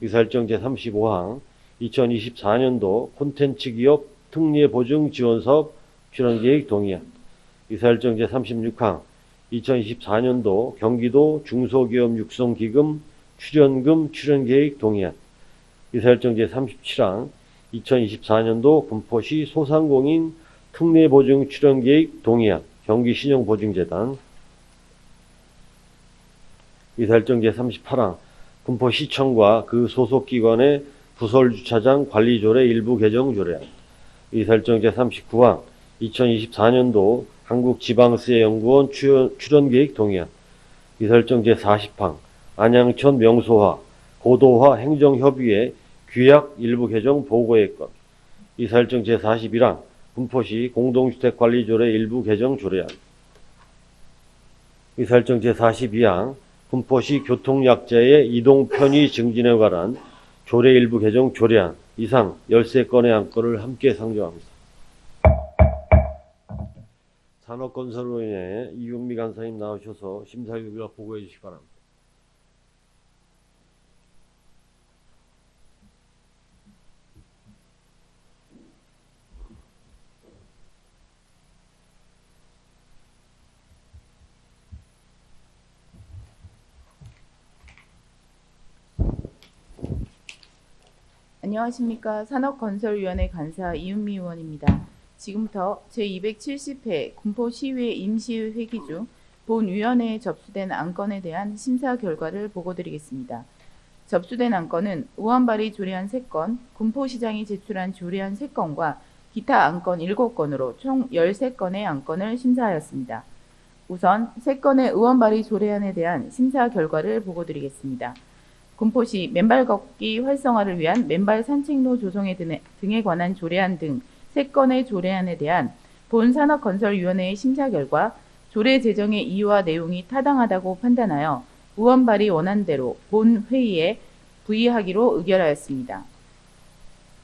의사일정 제35항 2024년도 콘텐츠기업 특례보증 지원사업 출연계획 동의안. 의사일정 제36항 2024년도 경기도 중소기업 육성기금 출연금 출연계획 동의안. 의사일정 제37항 2024년도 군포시 소상공인 특례보증 출연계획 동의안. 경기신용보증재단. 의사일정 제38항 군포시청과 그 소속기관의 부설주차장 관리조례 일부 개정 조례안. 의사일정 제39항 2024년도 한국지방세연구원 출연계획 동의안. 의사일정 제40항 안양천 명소화 고도화 행정협의회 규약 일부 개정 보고의 것. 의사일정 제41항 군포시 공동주택관리조례 일부 개정 조례안. 의사일정 제42항 군포시 교통약자의 이동 편의 증진에 관한 조례 일부 개정 조례안. 이상 13건의 안건을 함께 상정합니다. 산업건설위원회 이윤미 간사님 나오셔서 심사 결과 보고해 주시기 바랍니다. 안녕하십니까. 산업건설위원회 간사 이윤미 의원입니다. 지금부터 제270회 군포시의회 임시회 회기 중 본위원회에 접수된 안건에 대한 심사 결과를 보고드리겠습니다. 접수된 안건은 의원 발의 조례안 3건, 군포시장이 제출한 조례안 3건과 기타 안건 7건으로 총 13건의 안건을 심사하였습니다. 우선 3건의 의원 발의 조례안에 대한 심사 결과를 보고드리겠습니다. 군포시 맨발 걷기 활성화를 위한 맨발 산책로 조성에 등에 관한 조례안 등 3건의 조례안에 대한 본산업건설위원회의 심사 결과 조례 제정의 이유와 내용이 타당하다고 판단하여 의원 발의 원안대로 본 회의에 부의하기로 의결하였습니다.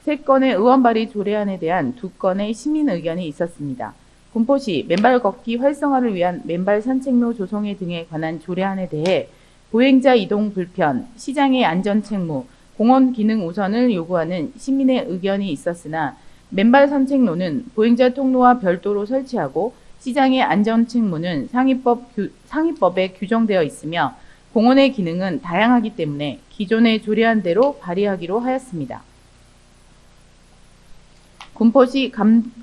3건의 의원 발의 조례안에 대한 2건의 시민 의견이 있었습니다. 군포시 맨발 걷기 활성화를 위한 맨발 산책로 조성에 등에 관한 조례안에 대해 보행자 이동 불편, 시장의 안전 책무, 공원 기능 우선을 요구하는 시민의 의견이 있었으나 맨발 산책로는 보행자 통로와 별도로 설치하고 시장의 안전 책무는 상위법에 규정되어 있으며 공원의 기능은 다양하기 때문에 기존의 조례안대로 발의하기로 하였습니다. 군포시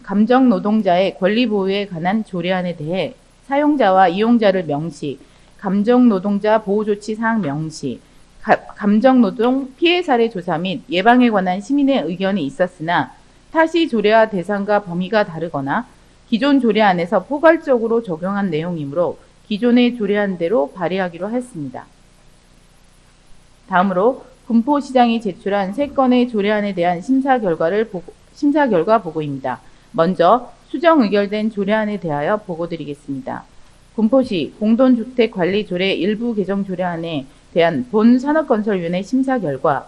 감정 노동자의 권리 보호에 관한 조례안에 대해 사용자와 이용자를 명시, 감정노동자 보호조치 사항 명시, 감정노동 피해 사례 조사 및 예방에 관한 시민의 의견이 있었으나 타시 조례와 대상과 범위가 다르거나 기존 조례안에서 포괄적으로 적용한 내용이므로 기존의 조례안대로 발의하기로 했습니다. 다음으로 군포시장이 제출한 3건의 조례안에 대한 심사 결과 보고입니다. 먼저 수정 의결된 조례안에 대하여 보고드리겠습니다. 군포시 공동주택관리조례 일부 개정 조례안에 대한 본산업건설위원회 심사 결과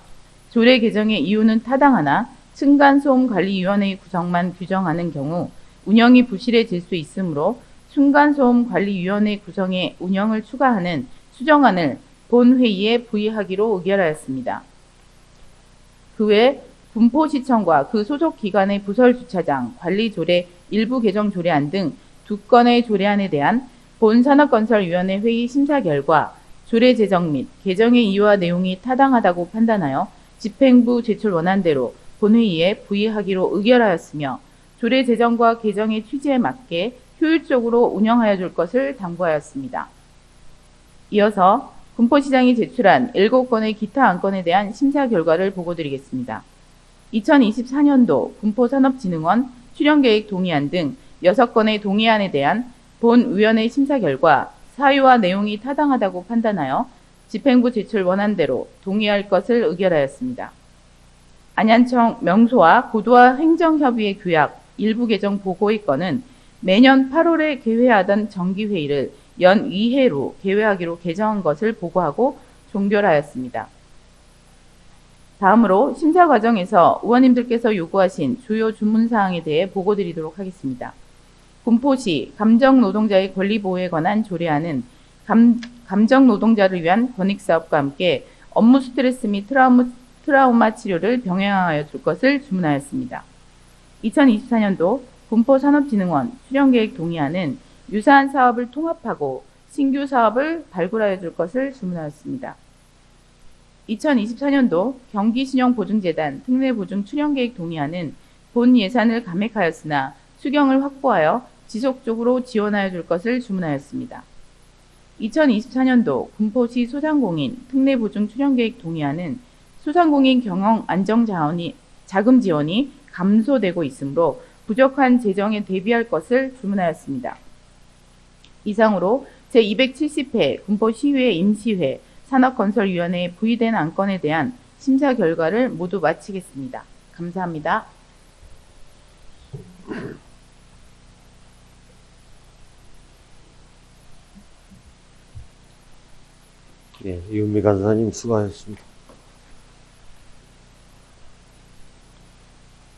조례 개정의 이유는 타당하나 층간소음관리위원회의 구성만 규정하는 경우 운영이 부실해질 수 있으므로 층간소음관리위원회 구성에 운영을 추가하는 수정안을 본회의에 부의하기로 의결하였습니다. 그 외 군포시청과 그 소속기관의 부설주차장 관리조례 일부 개정 조례안 등 2건의 조례안에 대한 본산업건설위원회 회의 심사 결과 조례 제정 및 개정의 이유와 내용이 타당하다고 판단하여 집행부 제출 원안대로 본회의에 부의하기로 의결하였으며 조례 제정과 개정의 취지에 맞게 효율적으로 운영하여 줄 것을 당부하였습니다. 이어서 군포시장이 제출한 7건의 기타 안건에 대한 심사 결과를 보고드리겠습니다. 2024년도 군포산업진흥원 출연계획 동의안 등 6건의 동의안에 대한 본위원회 심사 결과 사유와 내용이 타당하다고 판단하여 집행부 제출 원안대로 동의할 것을 의결하였습니다. 안양청 명소와 고도화 행정협의회 규약 일부 개정 보고의 건은 매년 8월에 개회하던 정기회의를 연 2회로 개회하기로 개정한 것을 보고하고 종결하였습니다. 다음으로 심사 과정에서 의원님들께서 요구하신 주요 주문사항에 대해 보고드리도록 하겠습니다. 군포시 감정노동자의 권리 보호에 관한 조례안은 감정노동자를 위한 권익사업과 함께 업무 스트레스 및 트라우마 치료를 병행하여 줄 것을 주문하였습니다. 2024년도 군포산업진흥원 수령계획 동의안은 유사한 사업을 통합하고 신규 사업을 발굴하여 줄 것을 주문하였습니다. 2024년도 경기신용보증재단 특례보증 출연계획 동의안은 본 예산을 감액하였으나 수경을 확보하여 지속적으로 지원하여 줄 것을 주문하였습니다. 2024년도 군포시 소상공인 특례보증 출연계획 동의안은 소상공인 경영 자금 지원이 감소되고 있으므로 부족한 재정에 대비할 것을 주문하였습니다. 이상으로 제270회 군포시의회 임시회 산업건설위원회에 부의된 안건에 대한 심사 결과를 모두 마치겠습니다. 감사합니다. 예, 이은미 간사님 수고하셨습니다.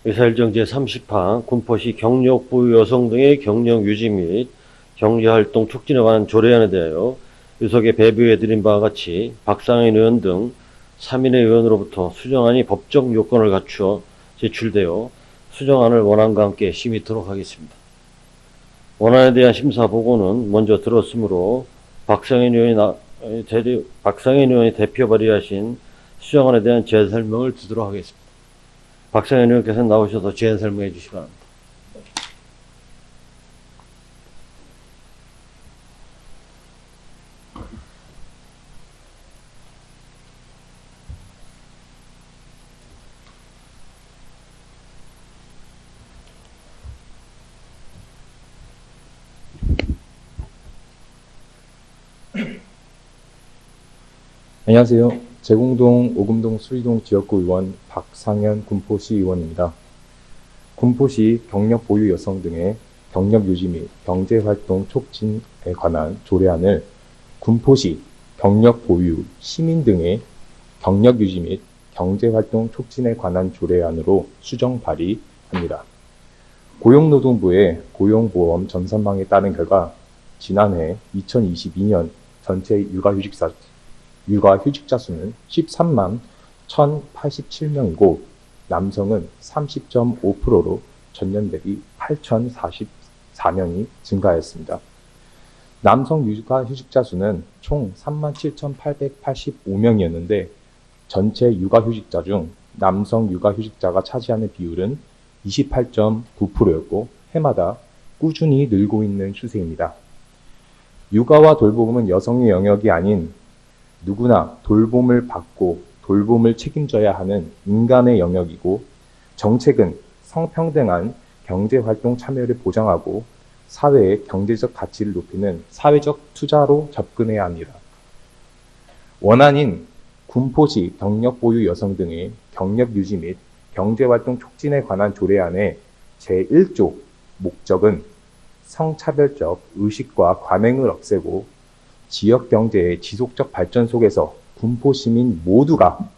의사일정 제30항 군포시 경력 보유 여성 등의 경력 유지 및 경제활동 촉진에 관한 조례안에 대하여 유석에 배부해드린 바와 같이 박상현 의원 등 3인의 의원으로부터 수정안이 법적 요건을 갖추어 제출되어 수정안을 원안과 함께 심의토록 하겠습니다. 원안에 대한 심사 보고는 먼저 들었으므로 박상현 의원이 대표 발의하신 수정안에 대한 제안 설명을 듣도록 하겠습니다. 박상현 의원께서 나오셔서 제안 설명해 주시기 바랍니다. 안녕하세요. 제공동, 오금동, 수리동 지역구 의원 박상현 군포시 의원입니다. 군포시 경력 보유 여성 등의 경력 유지 및 경제활동 촉진에 관한 조례안을 군포시 경력 보유 시민 등의 경력 유지 및 경제활동 촉진에 관한 조례안으로 수정 발의합니다. 고용노동부의 고용보험 전산망에 따른 결과 지난해 2022년 전체 육아휴직자 수는 13만 1,087명이고 남성은 30.5%로 전년 대비 8,044명이 증가하였습니다. 남성 육아휴직자 수는 총 37,885명이었는데 전체 육아휴직자 중 남성 육아휴직자가 차지하는 비율은 28.9%였고 해마다 꾸준히 늘고 있는 추세입니다. 육아와 돌봄은 여성의 영역이 아닌 누구나 돌봄을 받고 돌봄을 책임져야 하는 인간의 영역이고 정책은 성평등한 경제활동 참여를 보장하고 사회의 경제적 가치를 높이는 사회적 투자로 접근해야 합니다. 원안인 군포시 경력 보유 여성 등의 경력 유지 및 경제활동 촉진에 관한 조례안의 제1조 목적은 성차별적 의식과 관행을 없애고 지역 경제의 지속적 발전 속에서 군포 시민 모두가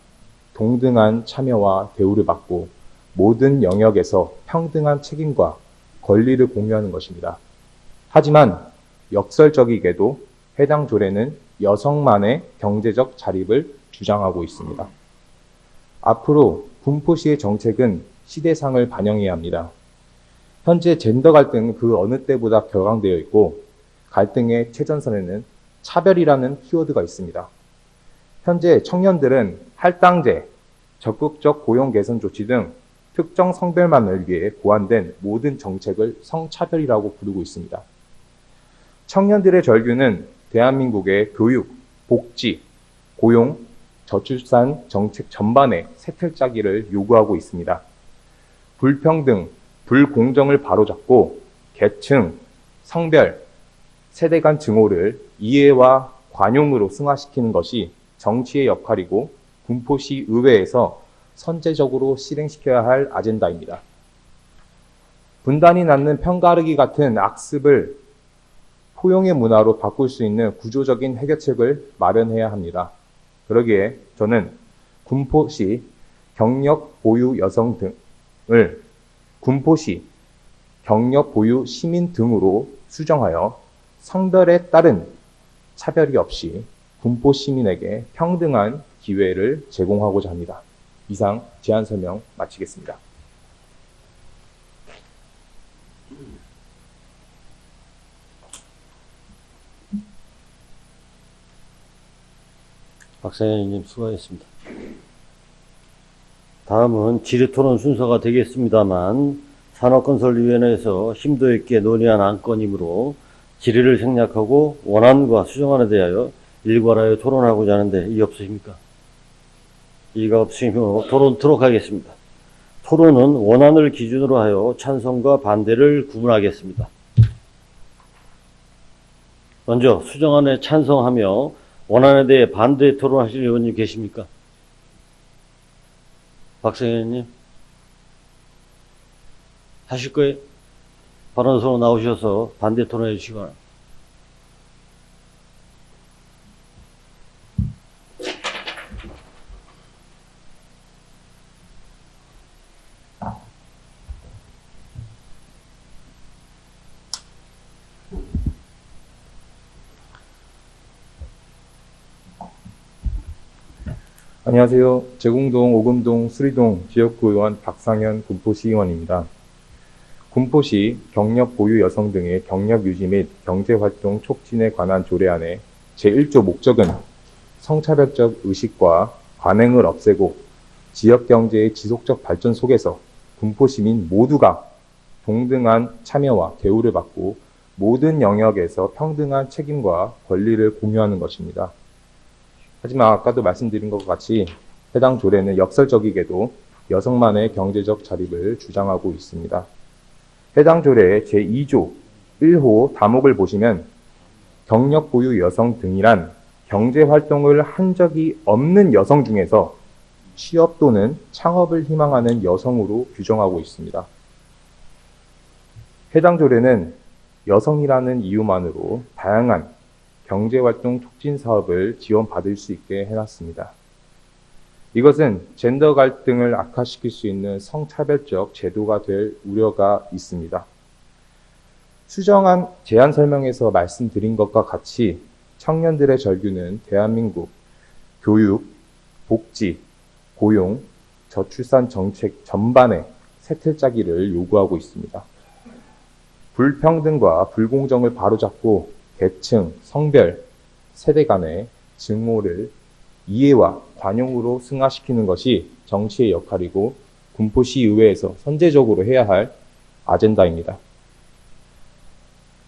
동등한 참여와 대우를 받고 모든 영역에서 평등한 책임과 권리를 공유하는 것입니다. 하지만 역설적이게도 해당 조례는 여성만의 경제적 자립을 주장하고 있습니다. 앞으로 군포시의 정책은 시대상을 반영해야 합니다. 현재 젠더 갈등은 그 어느 때보다 격앙되어 있고 갈등의 최전선에는 차별이라는 키워드가 있습니다. 현재 청년들은 할당제, 적극적 고용 개선 조치 등 특정 성별만을 위해 고안된 모든 정책을 성차별이라고 부르고 있습니다. 청년들의 절규는 대한민국의 교육, 복지, 고용, 저출산 정책 전반에 새틀짜기를 요구하고 있습니다. 불평등, 불공정을 바로잡고 계층, 성별, 세대 간 증오를 이해와 관용으로 승화시키는 것이 정치의 역할이고 군포시 의회에서 선제적으로 실행시켜야 할 아젠다입니다. 분단이 낳는 편가르기 같은 악습을 포용의 문화로 바꿀 수 있는 구조적인 해결책을 마련해야 합니다. 그러기에 저는 군포시 경력 보유 여성 등을 군포시 경력 보유 시민 등으로 수정하여 성별에 따른 차별이 없이 군포 시민에게 평등한 기회를 제공하고자 합니다. 이상 제안 설명 마치겠습니다. 박상현 의원님 수고하셨습니다. 다음은 질의토론 순서가 되겠습니다만 산업건설위원회에서 심도 있게 논의한 안건이므로 질의를 생략하고 원안과 수정안에 대하여 일괄하여 토론하고자 하는데 이의 없으십니까? 이의가 없으시면 토론토록 하겠습니다. 토론은 원안을 기준으로 하여 찬성과 반대를 구분하겠습니다. 먼저 수정안에 찬성하며 원안에 대해 반대 토론하실 의원님 계십니까? 박성현 의원님 하실 거예요? 발언서로 나오셔서 반대 토론해 주시기 바랍니다. 안녕하세요. 제공동, 오금동, 수리동 지역구 의원 박상현 군포시 의원입니다. 군포시 경력 보유 여성 등의 경력 유지 및 경제활동 촉진에 관한 조례안의 제1조 목적은 성차별적 의식과 관행을 없애고 지역경제의 지속적 발전 속에서 군포시민 모두가 동등한 참여와 대우를 받고 모든 영역에서 평등한 책임과 권리를 공유하는 것입니다. 하지만 아까도 말씀드린 것과 같이 해당 조례는 역설적이게도 여성만의 경제적 자립을 주장하고 있습니다. 해당 조례의 제2조 1호 다목을 보시면 경력 보유 여성 등이란 경제활동을 한 적이 없는 여성 중에서 취업 또는 창업을 희망하는 여성으로 규정하고 있습니다. 해당 조례는 여성이라는 이유만으로 다양한 경제활동 촉진 사업을 지원받을 수 있게 해놨습니다. 이것은 젠더 갈등을 악화시킬 수 있는 성차별적 제도가 될 우려가 있습니다. 수정안 제안 설명에서 말씀드린 것과 같이 청년들의 절규는 대한민국 교육, 복지, 고용, 저출산 정책 전반의 새틀짜기를 요구하고 있습니다. 불평등과 불공정을 바로잡고 계층, 성별, 세대 간의 증오를 이해와 관용으로 승화시키는 것이 정치의 역할이고 군포시 의회에서 선제적으로 해야 할 아젠다입니다.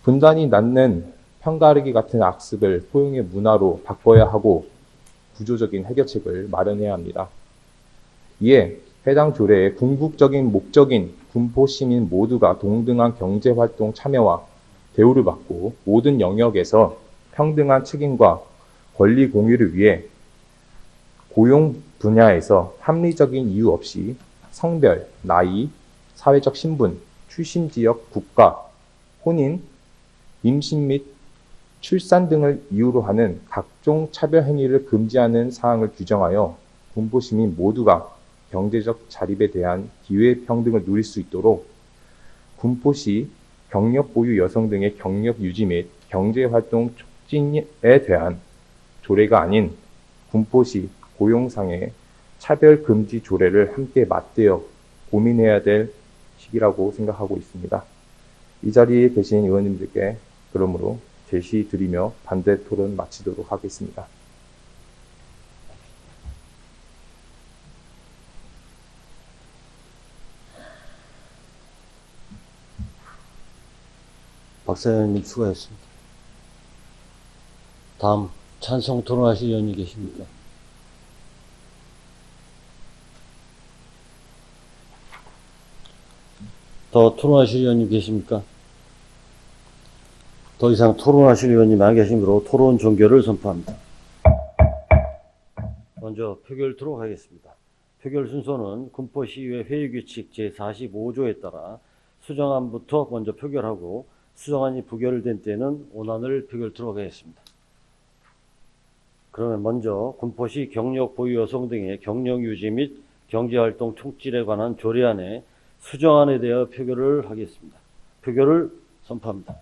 분단이 낳는 편가르기 같은 악습을 포용의 문화로 바꿔야 하고 구조적인 해결책을 마련해야 합니다. 이에 해당 조례의 궁극적인 목적인 군포 시민 모두가 동등한 경제활동 참여와 대우를 받고 모든 영역에서 평등한 책임과 권리 공유를 위해 고용 분야에서 합리적인 이유 없이 성별, 나이, 사회적 신분, 출신 지역, 국가, 혼인, 임신 및 출산 등을 이유로 하는 각종 차별 행위를 금지하는 사항을 규정하여 군포 시민 모두가 경제적 자립에 대한 기회 평등을 누릴 수 있도록 군포시 경력 보유 여성 등의 경력 유지 및 경제활동 촉진에 대한 조례가 아닌 군포시 고용상의 차별 금지 조례를 함께 맞대어 고민해야 될 시기라고 생각하고 있습니다. 이 자리에 계신 의원님들께 그러므로 제시드리며 반대 토론 마치도록 하겠습니다. 박상현 의원님 수고하셨습니다. 다음 찬성 토론하실 의원이 계십니까? 더 토론하실 의원님 계십니까? 더 이상 토론하실 의원님 안 계시므로 토론 종결을 선포합니다. 먼저 표결 들어가겠습니다. 표결 순서는 군포시의회 회의규칙 제45조에 따라 수정안부터 먼저 표결하고 수정안이 부결된 때는 원안을 표결 들어가겠습니다. 그러면 먼저 군포시 경력 보유 여성 등의 경력 유지 및 경제활동 촉진에 관한 조례안의 수정안에 대하여 표결을 하겠습니다. 표결을 선포합니다.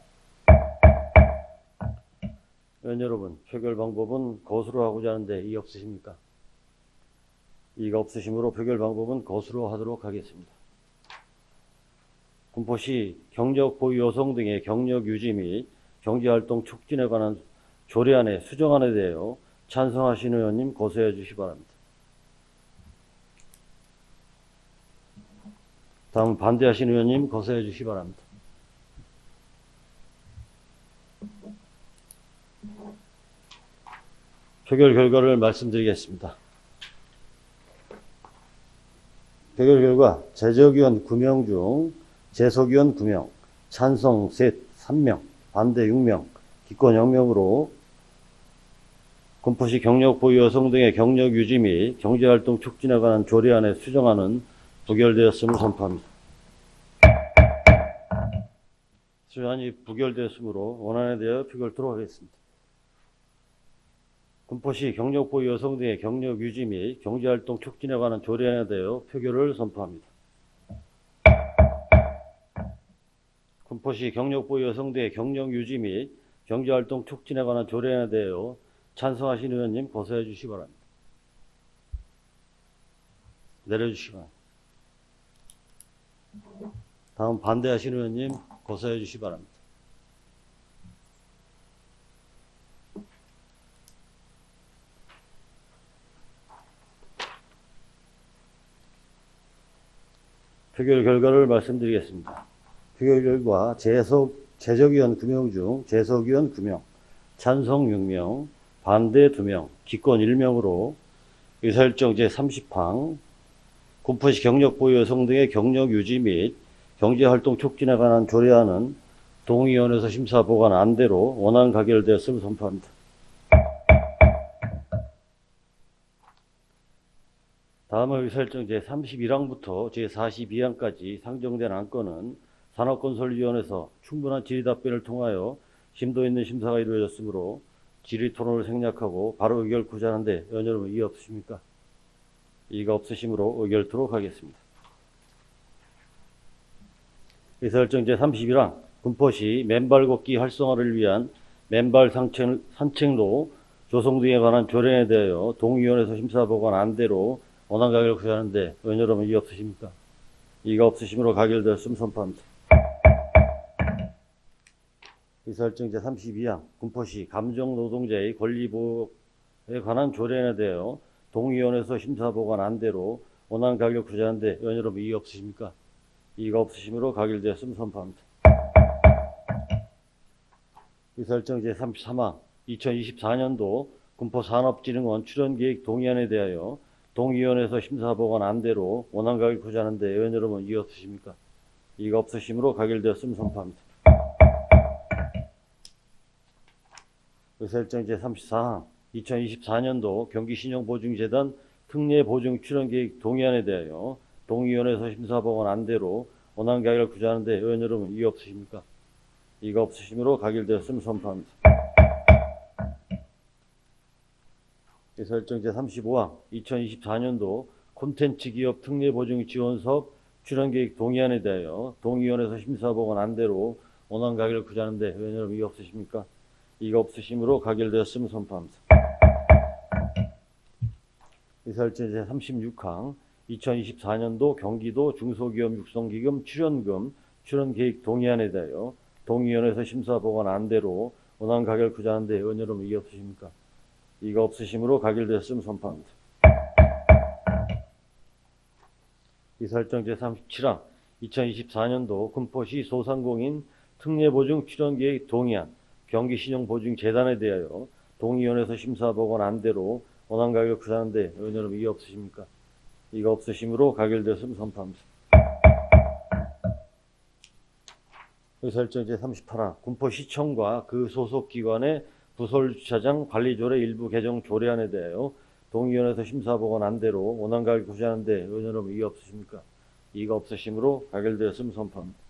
의원 여러분, 표결 방법은 거수로 하고자 하는데 이의 없으십니까? 이의가 없으시므로 표결 방법은 거수로 하도록 하겠습니다. 군포시 경력 보유 여성 등의 경력 유지 및 경제활동 촉진에 관한 조례안의 수정안에 대하여 찬성하시는 의원님 고소해 주시기 바랍니다. 다음 반대하시는 의원님 고소해 주시기 바랍니다. 표결 결과를 말씀드리겠습니다. 표결 결과 제적위원 9명 중 재속위원 9명, 찬성 3명, 반대 6명, 기권 0명으로 군포시 경력 보유 여성 등의 경력 유지 및 경제활동 촉진에 관한 조례안에 수정안은 부결되었음을 선포합니다. 수정안이 부결되었으므로 원안에 대하여 표결토록 하겠습니다. 군포시 경력 보유 여성 등의 경력 유지 및 경제활동 촉진에 관한 조례안에 대하여 표결을 선포합니다. 군포시 경력 보유 여성 등의 경력 유지 및 경제활동 촉진에 관한 조례안에 대하여 찬성하시는 의원님 고소해 주시기 바랍니다. 내려주시기 바랍니다. 다음 반대하시는 의원님 고소해 주시기 바랍니다. 표결 결과를 말씀드리겠습니다. 표결 결과 재적위원 9명 중 재석위원 9명, 찬성 6명, 반대 2명, 기권 1명으로 의사일정 제30항 군포시 경력 보유 여성 등의 경력 유지 및 경제활동 촉진에 관한 조례안은 동의위원회에서 심사 보관 안대로 원안 가결되었음을 선포합니다. 다음은 의사일정 제31항부터 제42항까지 상정된 안건은 산업건설위원회에서 충분한 질의답변을 통하여 심도 있는 심사가 이루어졌으므로 질의토론을 생략하고 바로 의결 구제하는데 의원 여러분 이의 없으십니까? 이의가 없으시므로 의결토록 하겠습니다. 의사일정 제31항 군포시 맨발 걷기 활성화를 위한 맨발 산책로 조성 등에 관한 조례에 대하여 동의위원회에서 심사 보관 안대로 원안 가결 구제하는데 의원 여러분 이의 없으십니까? 이의가 없으시므로 가결되었음을 선포합니다. 의사일정 제32항 군포시 감정노동자의 권리보호에 관한 조례에 대하여 동의위원회에서 심사보관 안대로 원안 가결 구제하는데 의원 여러분 이의 없으십니까? 이의가 없으시므로 가결되었음을 선포합니다. 의사일정 제33항 2024년도 군포산업진흥원 출연계획 동의안에 대하여 동의위원회에서 심사보관 안대로 원안 가결 구제하는데 의원 여러분 이의 없으십니까? 이의가 없으시므로 가결되었음을 선포합니다. 의사일정 제34항 2024년도 경기신용보증재단 특례보증 출연계획 동의안에 대하여 동의위원회에서 심사보관 안대로 원안 가결 구제하는데 의원 여러분 이의 없으십니까? 이의가 없으시므로 가결되었음을 선포합니다. 의사일정 제35항 2024년도 콘텐츠 기업 특례보증 지원사업 출연계획 동의안에 대하여 동의위원회에서 심사보관 안대로 원안 가결 구제하는데 의원 여러분 이의 없으십니까? 이의가 없으시므로 가결되었음을 선포합니다. 의사일정 제36항 2024년도 경기도 중소기업 육성기금 출연금 출연계획 동의안에 대하여 동의위원회에서 심사보관 안대로 원안 가결 구제하는데 의원 여러분 이의 없으십니까? 이의가 없으시므로 가결되었음을 선포합니다. 의사일정 제37항 2024년도 군포시 소상공인 특례보증 출연계획 동의안 경기신용보증재단에 대하여 동의위원회에서 심사보관 안대로 원안 가결 구제하는데 의원 여러분 이의 없으십니까? 이의가 없으시므로 가결되었음을 선포합니다. 의사일정 제38항 군포시청과 그 소속기관의 부설주차장 관리조례 일부 개정 조례안에 대하여 동의위원회에서 심사보관 안대로 원안 가결 구제하는데 의원 여러분 이의 없으십니까? 이의가 없으시므로 가결되었음을 선포합니다.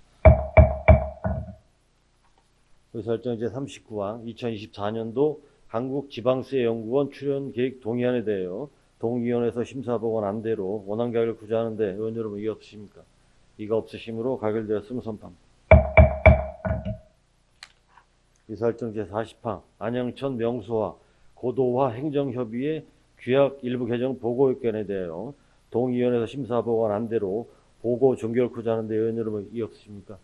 의사일정 제39항 2024년도 한국지방세연구원 출연계획 동의안에 대하여 동의위원회에서 심사보관 안대로 원안 가결 구제하는데 의원 여러분 이의 없으십니까? 이의가 없으시므로 가결되었음을 선포합니다. 의사일정 제40항 안양천 명소와 고도화 행정협의회 규약 일부 개정 보고의견에 대하여 동의위원회에서 심사보관 안대로 보고 종결 구제하는데 의원 여러분 이의 없으십니까?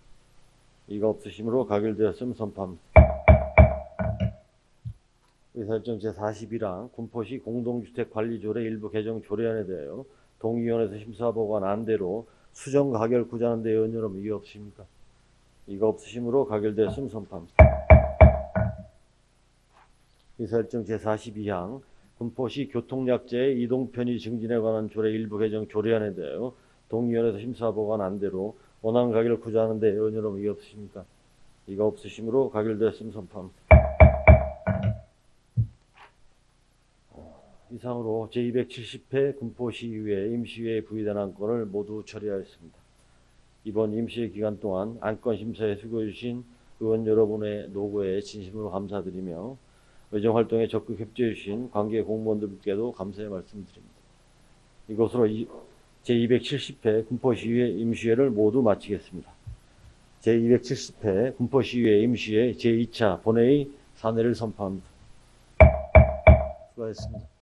이의가 없으시므로 가결되었음을 선포합니다. 의사일정 제41항 군포시 공동주택관리조례 일부 개정 조례안에 대하여 동의위원회에서 심사보고한 안대로 수정 가결 구자하는 데 의원 여러분 이게 없으십니까? 이거 없으시므로 가결되었음 선포합니다. 의사일정 제42항 군포시 교통약자의 이동 편의 증진에 관한 조례 일부 개정 조례안에 대하여 동의위원회에서 심사보고한 안대로 원안 가결 구자하는 데 의원 여러분 이게 없으십니까? 이거 없으시므로 가결되었음 선포합니다. 이상으로 제270회 군포시의회 임시회에 부의된 안건을 모두 처리하였습니다. 이번 임시회 기간 동안 안건 심사에 수고해 주신 의원 여러분의 노고에 진심으로 감사드리며 의정 활동에 적극 협조해 주신 관계 공무원들께도 감사의 말씀드립니다. 이것으로 제270회 군포시의회 임시회를 모두 마치겠습니다. 제270회 군포시의회 임시회 제2차 본회의 사내를 선포합니다. 수고하셨습니다.